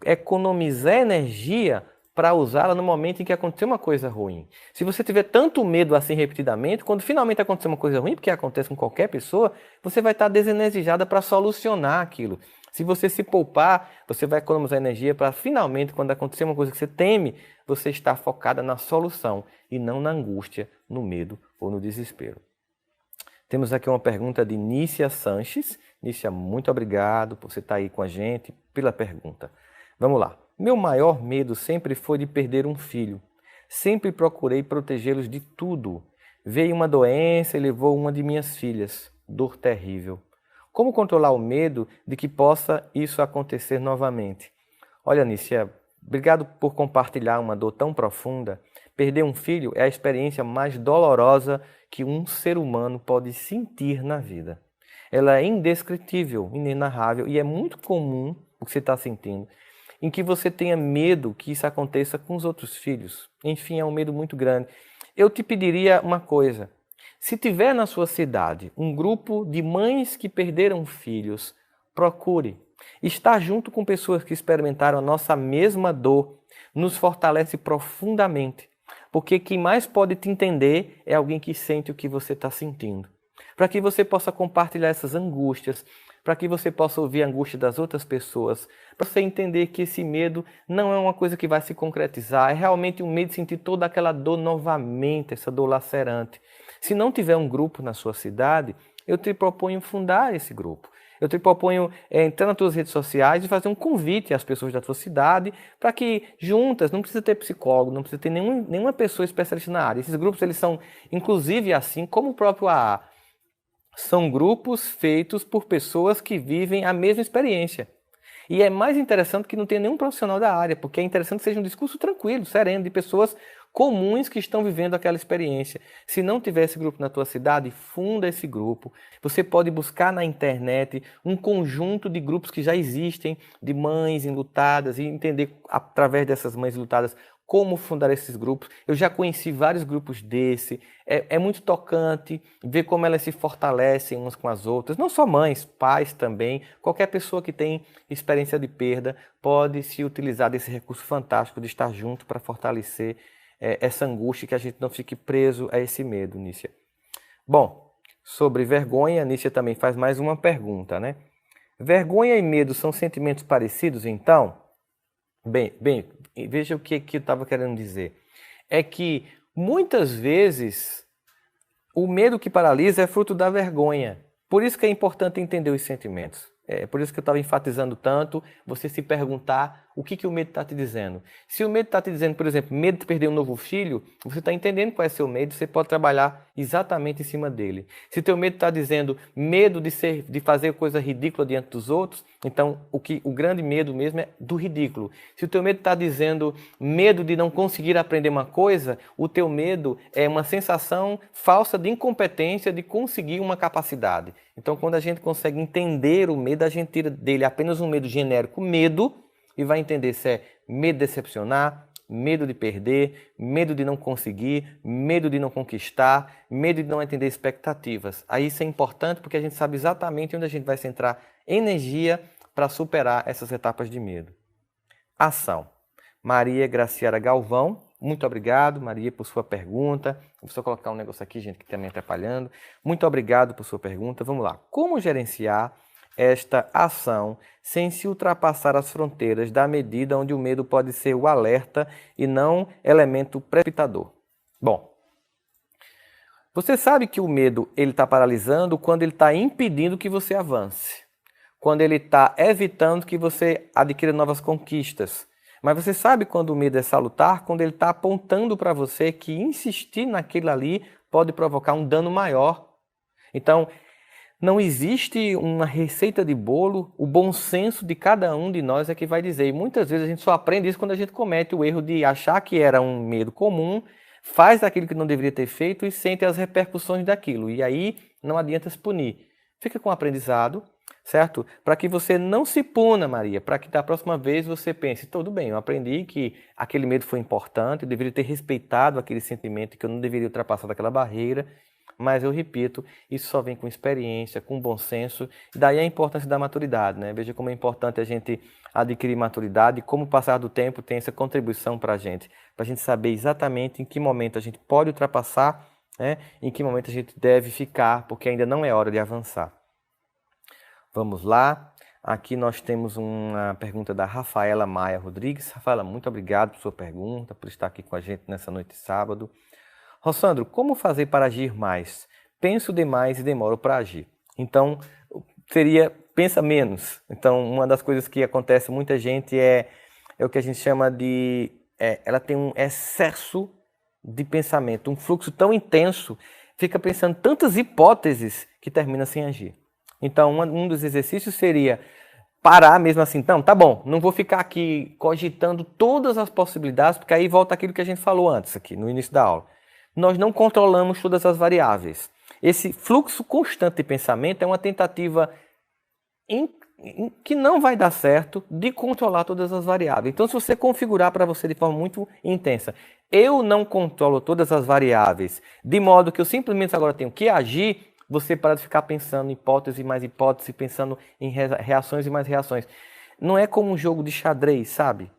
economizar energia para usá-la no momento em que aconteceu uma coisa ruim. Se você tiver tanto medo assim repetidamente, quando finalmente acontecer uma coisa ruim, porque acontece com qualquer pessoa, você vai estar desenergizada para solucionar aquilo. Se você se poupar, você vai economizar energia para finalmente, quando acontecer uma coisa que você teme, você estar focada na solução e não na angústia, no medo ou no desespero. Temos aqui uma pergunta de Nícia Sanches. Nícia, muito obrigado por você estar aí com a gente, pela pergunta. Vamos lá. Meu maior medo sempre foi de perder um filho. Sempre procurei protegê-los de tudo. Veio uma doença e levou uma de minhas filhas. Dor terrível. Como controlar o medo de que possa isso acontecer novamente? Olha, Nícia, obrigado por compartilhar uma dor tão profunda. Perder um filho é a experiência mais dolorosa que um ser humano pode sentir na vida. Ela é indescritível, inenarrável e é muito comum o que você está sentindo, em que você tenha medo que isso aconteça com os outros filhos. Enfim, é um medo muito grande. Eu te pediria uma coisa. Se tiver na sua cidade um grupo de mães que perderam filhos, procure. Estar junto com pessoas que experimentaram a nossa mesma dor nos fortalece profundamente. Porque quem mais pode te entender é alguém que sente o que você está sentindo. Para que você possa compartilhar essas angústias, para que você possa ouvir a angústia das outras pessoas, para você entender que esse medo não é uma coisa que vai se concretizar, é realmente um medo de sentir toda aquela dor novamente, essa dor lacerante. Se não tiver um grupo na sua cidade, eu te proponho fundar esse grupo. Eu te proponho entrar nas tuas redes sociais e fazer um convite às pessoas da tua cidade para que juntas, não precisa ter psicólogo, não precisa ter nenhuma pessoa especialista na área. Esses grupos eles são, inclusive assim como o próprio AA, são grupos feitos por pessoas que vivem a mesma experiência. E é mais interessante que não tenha nenhum profissional da área, porque é interessante que seja um discurso tranquilo, sereno, de pessoas comuns que estão vivendo aquela experiência. Se não tiver esse grupo na tua cidade, funda esse grupo. Você pode buscar na internet um conjunto de grupos que já existem, de mães enlutadas, e entender através dessas mães enlutadas como fundar esses grupos. Eu já conheci vários grupos desse. É muito tocante ver como elas se fortalecem umas com as outras. Não só mães, pais também. Qualquer pessoa que tem experiência de perda pode se utilizar desse recurso fantástico de estar junto para fortalecer essa angústia, que a gente não fique preso a esse medo, Nícia. Bom, sobre vergonha, Nícia também faz mais uma pergunta, né? Vergonha e medo são sentimentos parecidos, então? Bem, veja o que eu estava querendo dizer. É que, muitas vezes, o medo que paralisa é fruto da vergonha. Por isso que é importante entender os sentimentos. É por isso que eu estava enfatizando tanto você se perguntar o que o medo está te dizendo. Se o medo está te dizendo, por exemplo, medo de perder um novo filho, você está entendendo qual é seu medo, você pode trabalhar exatamente em cima dele. Se teu medo está dizendo medo de fazer coisa ridícula diante dos outros, então o grande medo mesmo é do ridículo. Se o teu medo está dizendo medo de não conseguir aprender uma coisa, o teu medo é uma sensação falsa de incompetência de conseguir uma capacidade. Então, quando a gente consegue entender o medo, a gente tira dele apenas um medo genérico, medo, e vai entender se é medo de decepcionar, medo de perder, medo de não conseguir, medo de não conquistar, medo de não atender expectativas. Aí isso é importante porque a gente sabe exatamente onde a gente vai centrar energia para superar essas etapas de medo. Ação. Maria Graciela Galvão, muito obrigado, Maria, por sua pergunta. Vou só colocar um negócio aqui, gente, que está me atrapalhando. Muito obrigado por sua pergunta. Vamos lá. Como gerenciar esta ação sem se ultrapassar as fronteiras da medida onde o medo pode ser o alerta e não elemento precipitador? Bom, você sabe que o medo está paralisando quando ele está impedindo que você avance, quando ele está evitando que você adquira novas conquistas. Mas você sabe quando o medo é salutar? Quando ele está apontando para você que insistir naquilo ali pode provocar um dano maior. Então, não existe uma receita de bolo, o bom senso de cada um de nós é que vai dizer. E muitas vezes a gente só aprende isso quando a gente comete o erro de achar que era um medo comum, faz aquilo que não deveria ter feito e sente as repercussões daquilo. E aí não adianta se punir. Fica com o aprendizado, certo? Para que você não se puna, Maria, para que da próxima vez você pense, tudo bem, eu aprendi que aquele medo foi importante, eu deveria ter respeitado aquele sentimento, que eu não deveria ultrapassar daquela barreira. Mas eu repito, isso só vem com experiência, com bom senso, e daí a importância da maturidade, né? Veja como é importante a gente adquirir maturidade e como o passar do tempo tem essa contribuição para a gente saber exatamente em que momento a gente pode ultrapassar, né? Em que momento a gente deve ficar, porque ainda não é hora de avançar. Vamos lá, aqui nós temos uma pergunta da Rafaela Maia Rodrigues. Rafaela, muito obrigado por sua pergunta, por estar aqui com a gente nessa noite de sábado. Rossandro, como fazer para agir mais? Penso demais e demoro para agir. Então, pensa menos. Então, uma das coisas que acontece com muita gente é o que a gente chama de... ela tem um excesso de pensamento, um fluxo tão intenso, fica pensando tantas hipóteses que termina sem agir. Então, um dos exercícios seria parar mesmo assim. Então, tá bom, não vou ficar aqui cogitando todas as possibilidades, porque aí volta aquilo que a gente falou antes, aqui no início da aula. Nós não controlamos todas as variáveis. Esse fluxo constante de pensamento é uma tentativa que não vai dar certo de controlar todas as variáveis. Então, se você configurar para você de forma muito intensa, eu não controlo todas as variáveis, de modo que eu simplesmente agora tenho que agir, você para de ficar pensando em hipótese mais hipótese, pensando em reações e mais reações. Não é como um jogo de xadrez, sabe?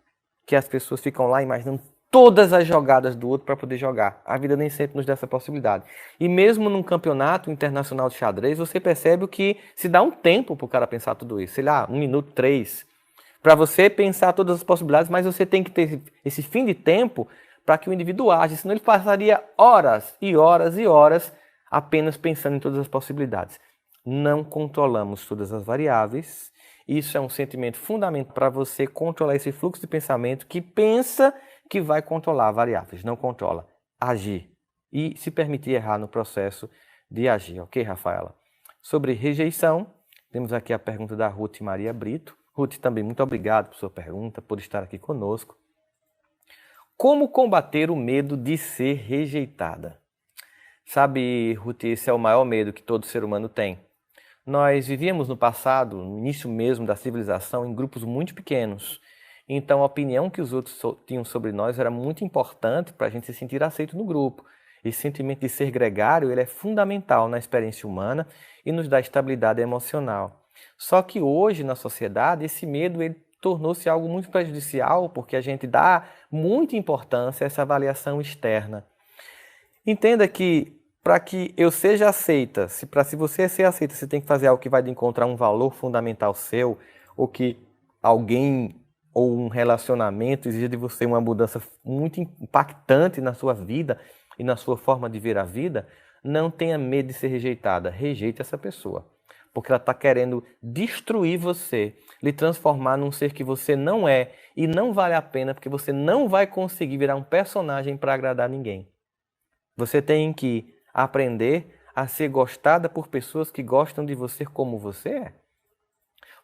Que as pessoas ficam lá imaginando todas as jogadas do outro para poder jogar. A vida nem sempre nos dá essa possibilidade. E mesmo num campeonato internacional de xadrez, você percebe que se dá um tempo para o cara pensar tudo isso. Sei lá, 1 minuto, 3. Para você pensar todas as possibilidades, mas você tem que ter esse fim de tempo para que o indivíduo age. Senão ele passaria horas e horas e horas apenas pensando em todas as possibilidades. não controlamos todas as variáveis. Isso é um sentimento fundamental para você controlar esse fluxo de pensamento que pensa que vai controlar variáveis, não controla. Agir e se permitir errar no processo de agir, ok, Rafaela? Sobre rejeição, temos aqui a pergunta da Ruth Maria Brito. Ruth, também muito obrigado por sua pergunta, por estar aqui conosco. Como combater o medo de ser rejeitada? Sabe, Ruth, esse é o maior medo que todo ser humano tem. Nós vivíamos no passado, no início mesmo da civilização, em grupos muito pequenos. Então, a opinião que os outros tinham sobre nós era muito importante para a gente se sentir aceito no grupo. Esse sentimento de ser gregário, ele é fundamental na experiência humana e nos dá estabilidade emocional. Só que hoje, na sociedade, esse medo ele tornou-se algo muito prejudicial porque a gente dá muita importância a essa avaliação externa. Entenda que para que eu seja aceita, se você ser aceita, você tem que fazer algo que vai encontrar um valor fundamental seu, ou que alguém ou um relacionamento exige de você uma mudança muito impactante na sua vida e na sua forma de ver a vida, não tenha medo de ser rejeitada. Rejeite essa pessoa, porque ela está querendo destruir você, lhe transformar num ser que você não é, e não vale a pena, porque você não vai conseguir virar um personagem para agradar ninguém. Você tem que aprender a ser gostada por pessoas que gostam de você como você é.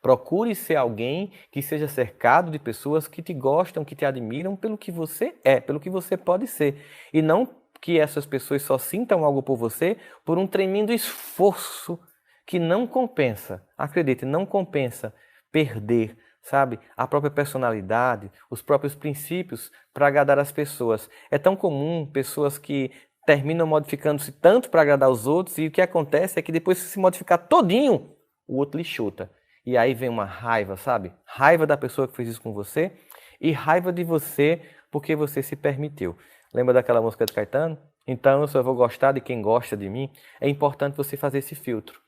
Procure ser alguém que seja cercado de pessoas que te gostam, que te admiram pelo que você é, pelo que você pode ser. E não que essas pessoas só sintam algo por você por um tremendo esforço que não compensa. Acredite, não compensa perder, sabe, a própria personalidade, os próprios princípios para agradar as pessoas. É tão comum pessoas que terminam modificando-se tanto para agradar os outros e o que acontece é que depois se modificar todinho, o outro lhe chuta. E aí vem uma raiva, sabe? Raiva da pessoa que fez isso com você e raiva de você porque você se permitiu. Lembra daquela música de Caetano? Então eu só vou gostar de quem gosta de mim. É importante você fazer esse filtro.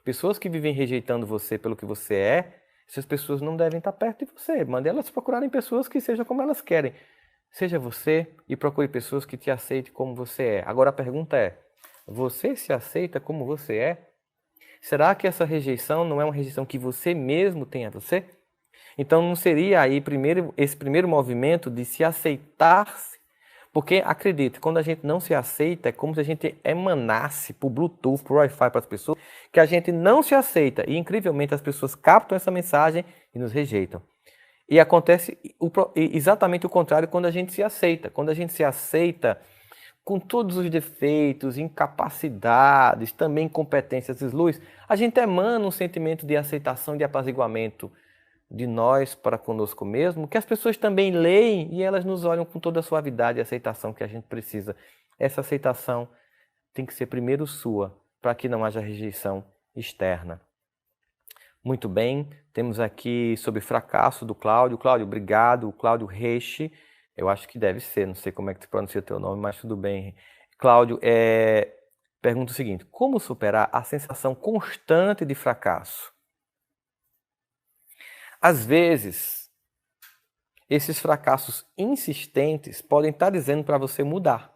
Pessoas que vivem rejeitando você pelo que você é, essas pessoas não devem estar perto de você. Mande elas procurarem pessoas que sejam como elas querem. Seja você e procure pessoas que te aceitem como você é. Agora a pergunta é, você se aceita como você é? Será que essa rejeição não é uma rejeição que você mesmo tem a você? Então não seria aí esse primeiro movimento de se aceitar-se? Porque, acredite, quando a gente não se aceita, é como se a gente emanasse por Bluetooth, por Wi-Fi para as pessoas, que a gente não se aceita. E, incrivelmente, as pessoas captam essa mensagem e nos rejeitam. E acontece exatamente o contrário quando a gente se aceita. Quando a gente se aceita com todos os defeitos, incapacidades, também competências e luz, a gente emana um sentimento de aceitação, de apaziguamento de nós para conosco mesmo, que as pessoas também leem e elas nos olham com toda a suavidade e aceitação que a gente precisa. Essa aceitação tem que ser primeiro sua, para que não haja rejeição externa. Muito bem, temos aqui sobre fracasso do Cláudio. Cláudio, obrigado. O Cláudio Reiche, eu acho que deve ser, não sei como é que tu pronuncia o teu nome, mas tudo bem. Cláudio, pergunta o seguinte, como superar a sensação constante de fracasso? Às vezes, esses fracassos insistentes podem estar dizendo para você mudar.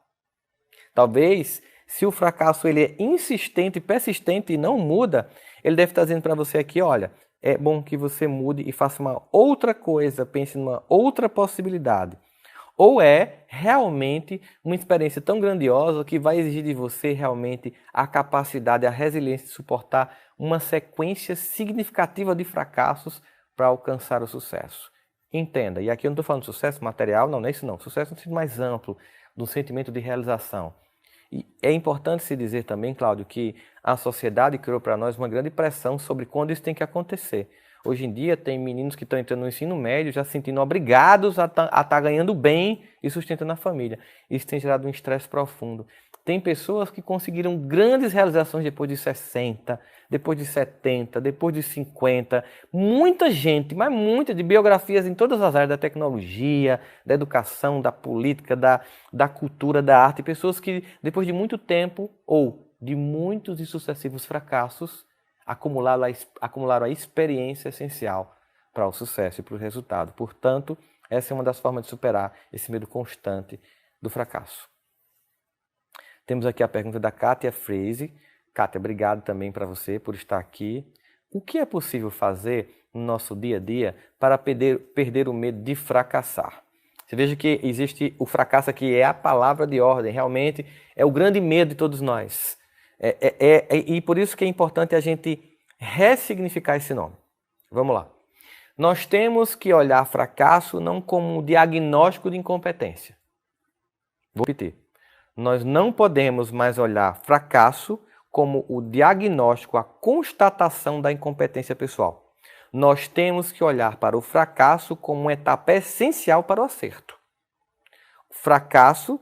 Talvez, se o fracasso ele é insistente, persistente e não muda, ele deve estar dizendo para você aqui, olha, é bom que você mude e faça uma outra coisa, pense numa outra possibilidade. Ou é realmente uma experiência tão grandiosa que vai exigir de você realmente a capacidade, a resiliência de suportar uma sequência significativa de fracassos para alcançar o sucesso. Entenda, e aqui eu não estou falando de sucesso material, não é isso não. Sucesso no sentido mais amplo, do sentimento de realização. E é importante se dizer também, Cláudio, que a sociedade criou para nós uma grande pressão sobre quando isso tem que acontecer. Hoje em dia tem meninos que estão entrando no ensino médio já se sentindo obrigados a estar ganhando bem e sustentando a família. Isso tem gerado um estresse profundo. Tem pessoas que conseguiram grandes realizações depois de 60, depois de 70, depois de 50. Muita gente, mas muita, de biografias em todas as áreas da tecnologia, da educação, da política, da cultura, da arte. Pessoas que, depois de muito tempo ou de muitos e sucessivos fracassos, acumularam a experiência essencial para o sucesso e para o resultado. Portanto, essa é uma das formas de superar esse medo constante do fracasso. Temos aqui a pergunta da Kátia Freise. Kátia, obrigado também para você por estar aqui. O que é possível fazer no nosso dia a dia para perder o medo de fracassar? Você veja que existe o fracasso aqui, é a palavra de ordem, realmente é o grande medo de todos nós. E por isso que é importante a gente ressignificar esse nome. Vamos lá. Nós temos que olhar fracasso não como um diagnóstico de incompetência. Vou repetir. Nós não podemos mais olhar fracasso como o diagnóstico, a constatação da incompetência pessoal. Nós temos que olhar para o fracasso como uma etapa essencial para o acerto. O fracasso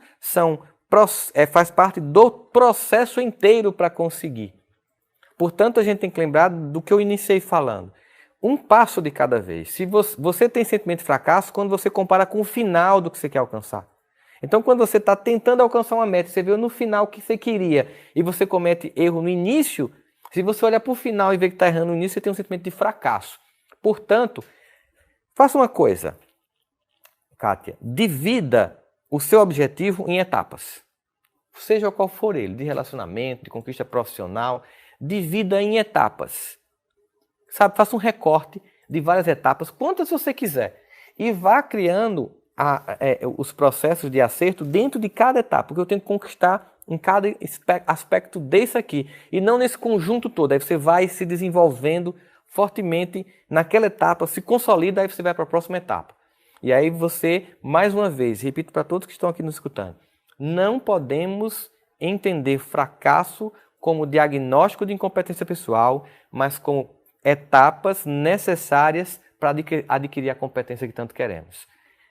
faz parte do processo inteiro para conseguir. Portanto, a gente tem que lembrar do que eu iniciei falando. Um passo de cada vez. Se você tem sentimento de fracasso quando você compara com o final do que você quer alcançar. Então, quando você está tentando alcançar uma meta, você vê no final o que você queria e você comete erro no início, se você olhar para o final e ver que está errando no início, você tem um sentimento de fracasso. Portanto, faça uma coisa, Kátia, divida o seu objetivo em etapas. Seja qual for ele, de relacionamento, de conquista profissional, divida em etapas. Sabe, faça um recorte de várias etapas, quantas você quiser, e vá criando os processos de acerto dentro de cada etapa, porque eu tenho que conquistar em cada aspecto desse aqui, e não nesse conjunto todo. Aí você vai se desenvolvendo fortemente naquela etapa, se consolida, aí você vai para a próxima etapa. E aí você, mais uma vez, repito para todos que estão aqui nos escutando, não podemos entender fracasso como diagnóstico de incompetência pessoal, mas como etapas necessárias para adquirir a competência que tanto queremos.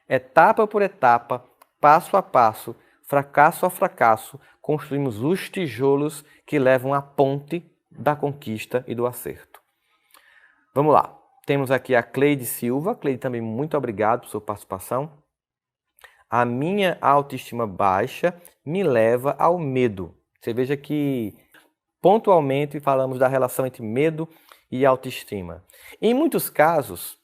Etapa por etapa, passo a passo, fracasso a fracasso, construímos os tijolos que levam à ponte da conquista e do acerto. Vamos lá. Temos aqui a Cleide Silva. Cleide, também muito obrigado por sua participação. A minha autoestima baixa me leva ao medo. Você veja que pontualmente falamos da relação entre medo e autoestima. Em muitos casos,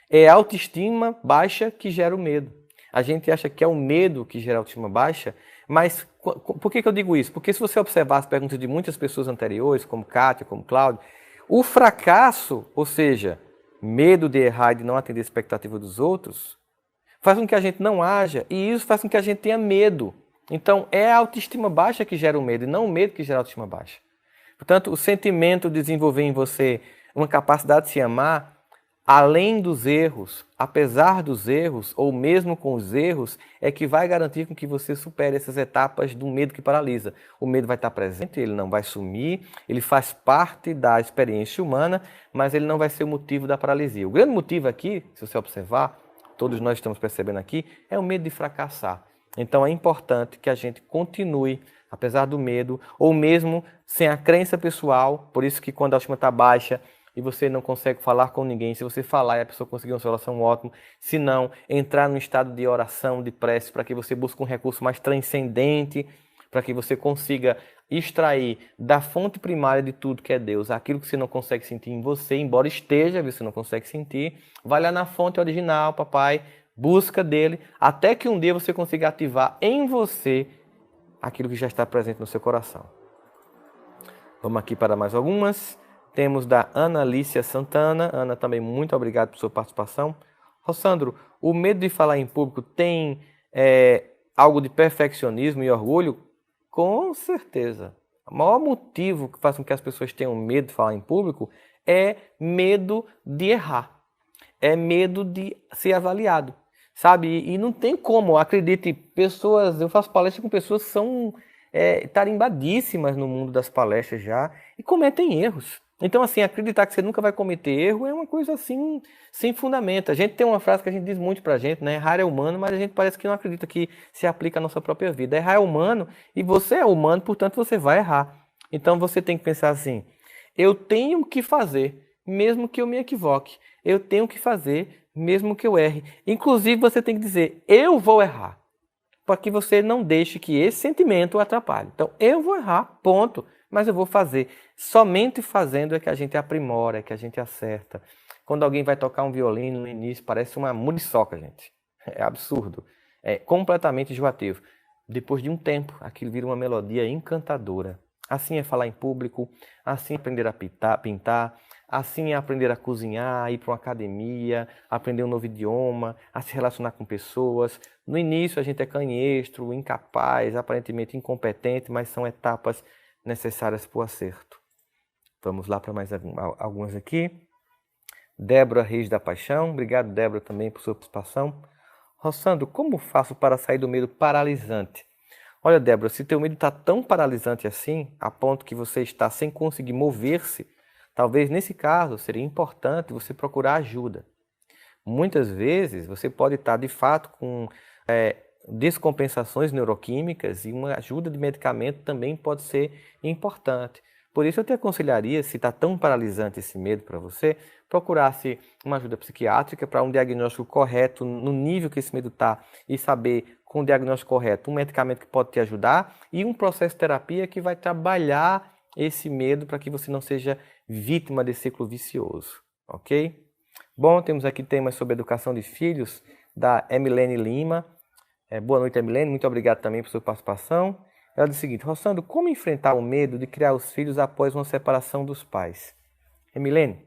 é a autoestima baixa que gera o medo. A gente acha que é o medo que gera a autoestima baixa, mas por que eu digo isso? Porque se você observar as perguntas de muitas pessoas anteriores, como Kátia, como Cláudio, o fracasso, ou seja, medo de errar e de não atender a expectativa dos outros, faz com que a gente não haja, e isso faz com que a gente tenha medo. Então, é a autoestima baixa que gera o medo, e não o medo que gera a autoestima baixa. Portanto, o sentimento de desenvolver em você uma capacidade de se amar, além dos erros, apesar dos erros, ou mesmo com os erros, é que vai garantir com que você supere essas etapas do medo que paralisa. O medo vai estar presente, ele não vai sumir, ele faz parte da experiência humana, mas ele não vai ser o motivo da paralisia. O grande motivo aqui, se você observar, todos nós estamos percebendo aqui, é o medo de fracassar. Então é importante que a gente continue, apesar do medo, ou mesmo sem a crença pessoal, por isso que quando a autoestima está baixa, e você não consegue falar com ninguém, se você falar e a pessoa conseguir uma solução, ótimo. Se não, entrar num estado de oração, de prece, para que você busque um recurso mais transcendente, para que você consiga extrair da fonte primária de tudo que é Deus, aquilo que você não consegue sentir em você, embora esteja, você não consegue sentir, vai lá na fonte original, papai, busca dele, até que um dia você consiga ativar em você aquilo que já está presente no seu coração. Vamos aqui para mais algumas. Temos da Ana Alicia Santana. Ana, também muito obrigado por sua participação. Rossandro, o medo de falar em público tem algo de perfeccionismo e orgulho? Com certeza. O maior motivo que faz com que as pessoas tenham medo de falar em público é medo de errar. É medo de ser avaliado. Sabe? E não tem como, acredite, eu faço palestra com pessoas que são tarimbadíssimas no mundo das palestras já e cometem erros. Então, assim, acreditar que você nunca vai cometer erro é uma coisa assim, sem fundamento. A gente tem uma frase que a gente diz muito pra gente, né? Errar é humano, mas a gente parece que não acredita que se aplica à nossa própria vida. Errar é humano e você é humano, portanto você vai errar. Então você tem que pensar assim, eu tenho que fazer, mesmo que eu me equivoque. Eu tenho que fazer, mesmo que eu erre. Inclusive você tem que dizer, eu vou errar. Para que você não deixe que esse sentimento o atrapalhe. Então, eu vou errar, ponto. Mas eu vou fazer. Somente fazendo é que a gente aprimora, é que a gente acerta. Quando alguém vai tocar um violino no início, parece uma muriçoca, gente. É absurdo. É completamente enjoativo. Depois de um tempo, aquilo vira uma melodia encantadora. assim é falar em público, assim é aprender a pintar, assim é aprender a cozinhar, ir para uma academia, aprender um novo idioma, a se relacionar com pessoas. No início a gente é canhestro, incapaz, aparentemente incompetente, mas são etapas necessárias para o acerto. Vamos lá para mais algumas aqui. Débora Reis da Paixão, obrigado Débora também por sua participação. Rossandro, como faço para sair do medo paralisante? Olha, Débora, se teu medo está tão paralisante assim, a ponto que você está sem conseguir mover-se, talvez nesse caso seria importante você procurar ajuda. Muitas vezes você pode estar de fato com descompensações neuroquímicas e uma ajuda de medicamento também pode ser importante. Por isso eu te aconselharia, se está tão paralisante esse medo para você, procurasse uma ajuda psiquiátrica para um diagnóstico correto no nível que esse medo está e saber, com o diagnóstico correto, um medicamento que pode te ajudar e um processo de terapia que vai trabalhar esse medo para que você não seja vítima desse ciclo vicioso, ok? Bom, temos aqui temas sobre educação de filhos, da Emilene Lima. Boa noite, Emilene, muito obrigado também por sua participação. Ela diz o seguinte: Rossandro, como enfrentar o medo de criar os filhos após uma separação dos pais? Emilene,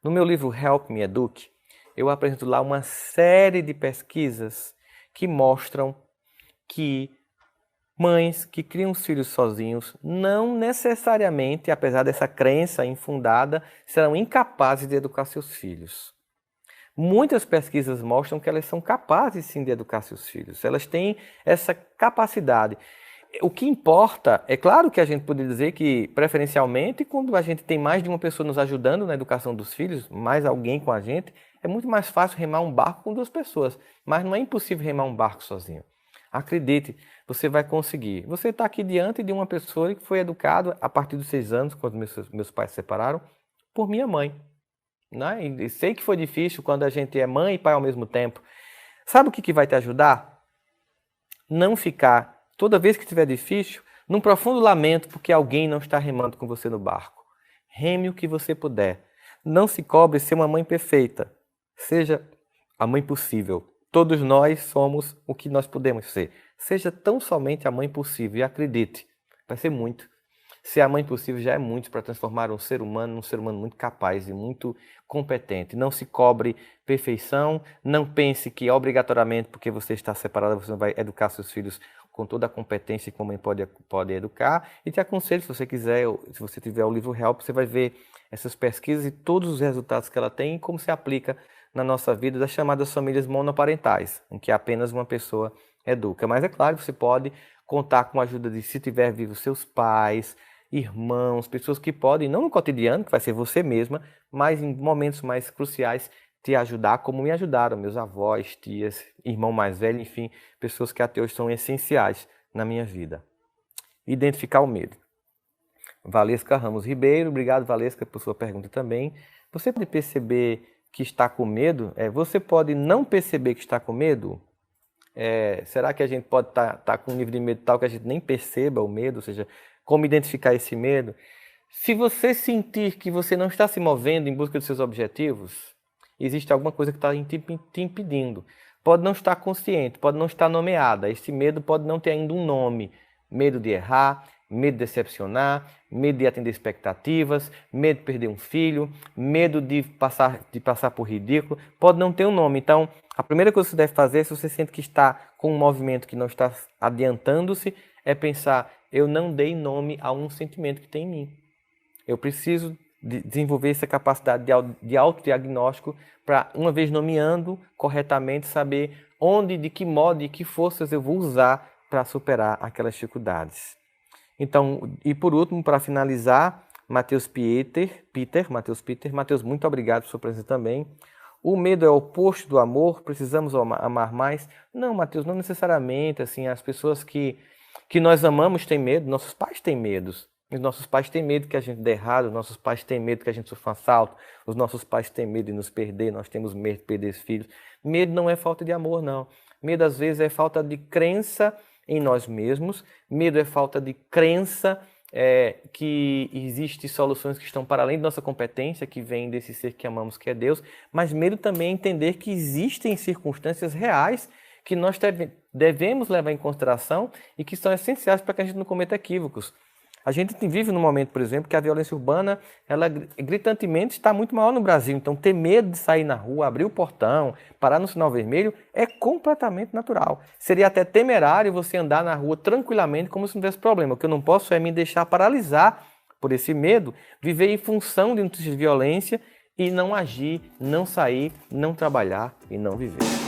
no meu livro Help Me Eduque, eu apresento lá uma série de pesquisas que mostram que mães que criam os filhos sozinhos não necessariamente, apesar dessa crença infundada, serão incapazes de educar seus filhos. Muitas pesquisas mostram que elas são capazes sim de educar seus filhos. Elas têm essa capacidade. O que importa, é claro que a gente pode dizer que, preferencialmente, quando a gente tem mais de uma pessoa nos ajudando na educação dos filhos, mais alguém com a gente, é muito mais fácil remar um barco com duas pessoas. Mas não é impossível remar um barco sozinho. Acredite, você vai conseguir. Você está aqui diante de uma pessoa que foi educada a partir dos 6 anos, quando meus pais se separaram, por minha mãe. Né? E sei que foi difícil quando a gente é mãe e pai ao mesmo tempo. Sabe o que vai te ajudar? Não ficar, toda vez que estiver difícil, num profundo lamento porque alguém não está remando com você no barco. Reme o que você puder. Não se cobre ser uma mãe perfeita. Seja a mãe possível. Todos nós somos o que nós podemos ser. Seja tão somente a mãe possível. E acredite, vai ser muito. Ser a mãe possível já é muito para transformar um ser humano num ser humano muito capaz e muito competente. Não se cobre perfeição. Não pense que obrigatoriamente, porque você está separada, você não vai educar seus filhos com toda a competência que a mãe pode educar. E te aconselho, se você quiser, se você tiver o livro Help, você vai ver essas pesquisas e todos os resultados que ela tem e como se aplica na nossa vida das chamadas famílias monoparentais, em que apenas uma pessoa educa. Mas é claro, você pode contar com a ajuda de, se tiver vivo, seus pais, irmãos, pessoas que podem, não no cotidiano, que vai ser você mesma, mas em momentos mais cruciais, te ajudar, como me ajudaram meus avós, tias, irmão mais velho, enfim, pessoas que até hoje são essenciais na minha vida. Identificar o medo. Valesca Ramos Ribeiro, obrigado Valesca por sua pergunta também. Você pode perceber que está com medo? Você pode não perceber que está com medo? Será que a gente pode estar com um nível de medo tal que a gente nem perceba o medo? Ou seja, como identificar esse medo? Se você sentir que você não está se movendo em busca dos seus objetivos, existe alguma coisa que está te impedindo. Pode não estar consciente, pode não estar nomeada. Esse medo pode não ter ainda um nome. Medo de errar, medo de decepcionar, medo de atender expectativas, medo de perder um filho, medo de passar por ridículo. Pode não ter um nome. Então, a primeira coisa que você deve fazer, se você sente que está com um movimento que não está adiantando-se, é pensar: eu não dei nome a um sentimento que tem em mim. Eu preciso desenvolver essa capacidade de autodiagnóstico para, uma vez nomeando corretamente, saber onde, de que modo e que forças eu vou usar para superar aquelas dificuldades. Então, e por último, para finalizar, Matheus Peter, Matheus, muito obrigado por sua presença também. O medo é o oposto do amor? Precisamos amar mais? Não, Matheus, não necessariamente. Assim, as pessoas que nós amamos têm medo, nossos pais têm medos. Os nossos pais têm medo que a gente dê errado, os nossos pais têm medo que a gente sofra um assalto, os nossos pais têm medo de nos perder, nós temos medo de perder os filhos. Medo não é falta de amor, não. Medo, às vezes, é falta de crença em nós mesmos. Medo é falta de crença que existem soluções que estão para além da nossa competência, que vem desse ser que amamos, que é Deus. Mas medo também é entender que existem circunstâncias reais que nós devemos levar em consideração e que são essenciais para que a gente não cometa equívocos. A gente vive num momento, por exemplo, que a violência urbana, ela gritantemente está muito maior no Brasil. Então, ter medo de sair na rua, abrir o portão, parar no sinal vermelho, é completamente natural. Seria até temerário você andar na rua tranquilamente, como se não tivesse problema. O que eu não posso é me deixar paralisar por esse medo, viver em função de notícias de violência e não agir, não sair, não trabalhar e não viver.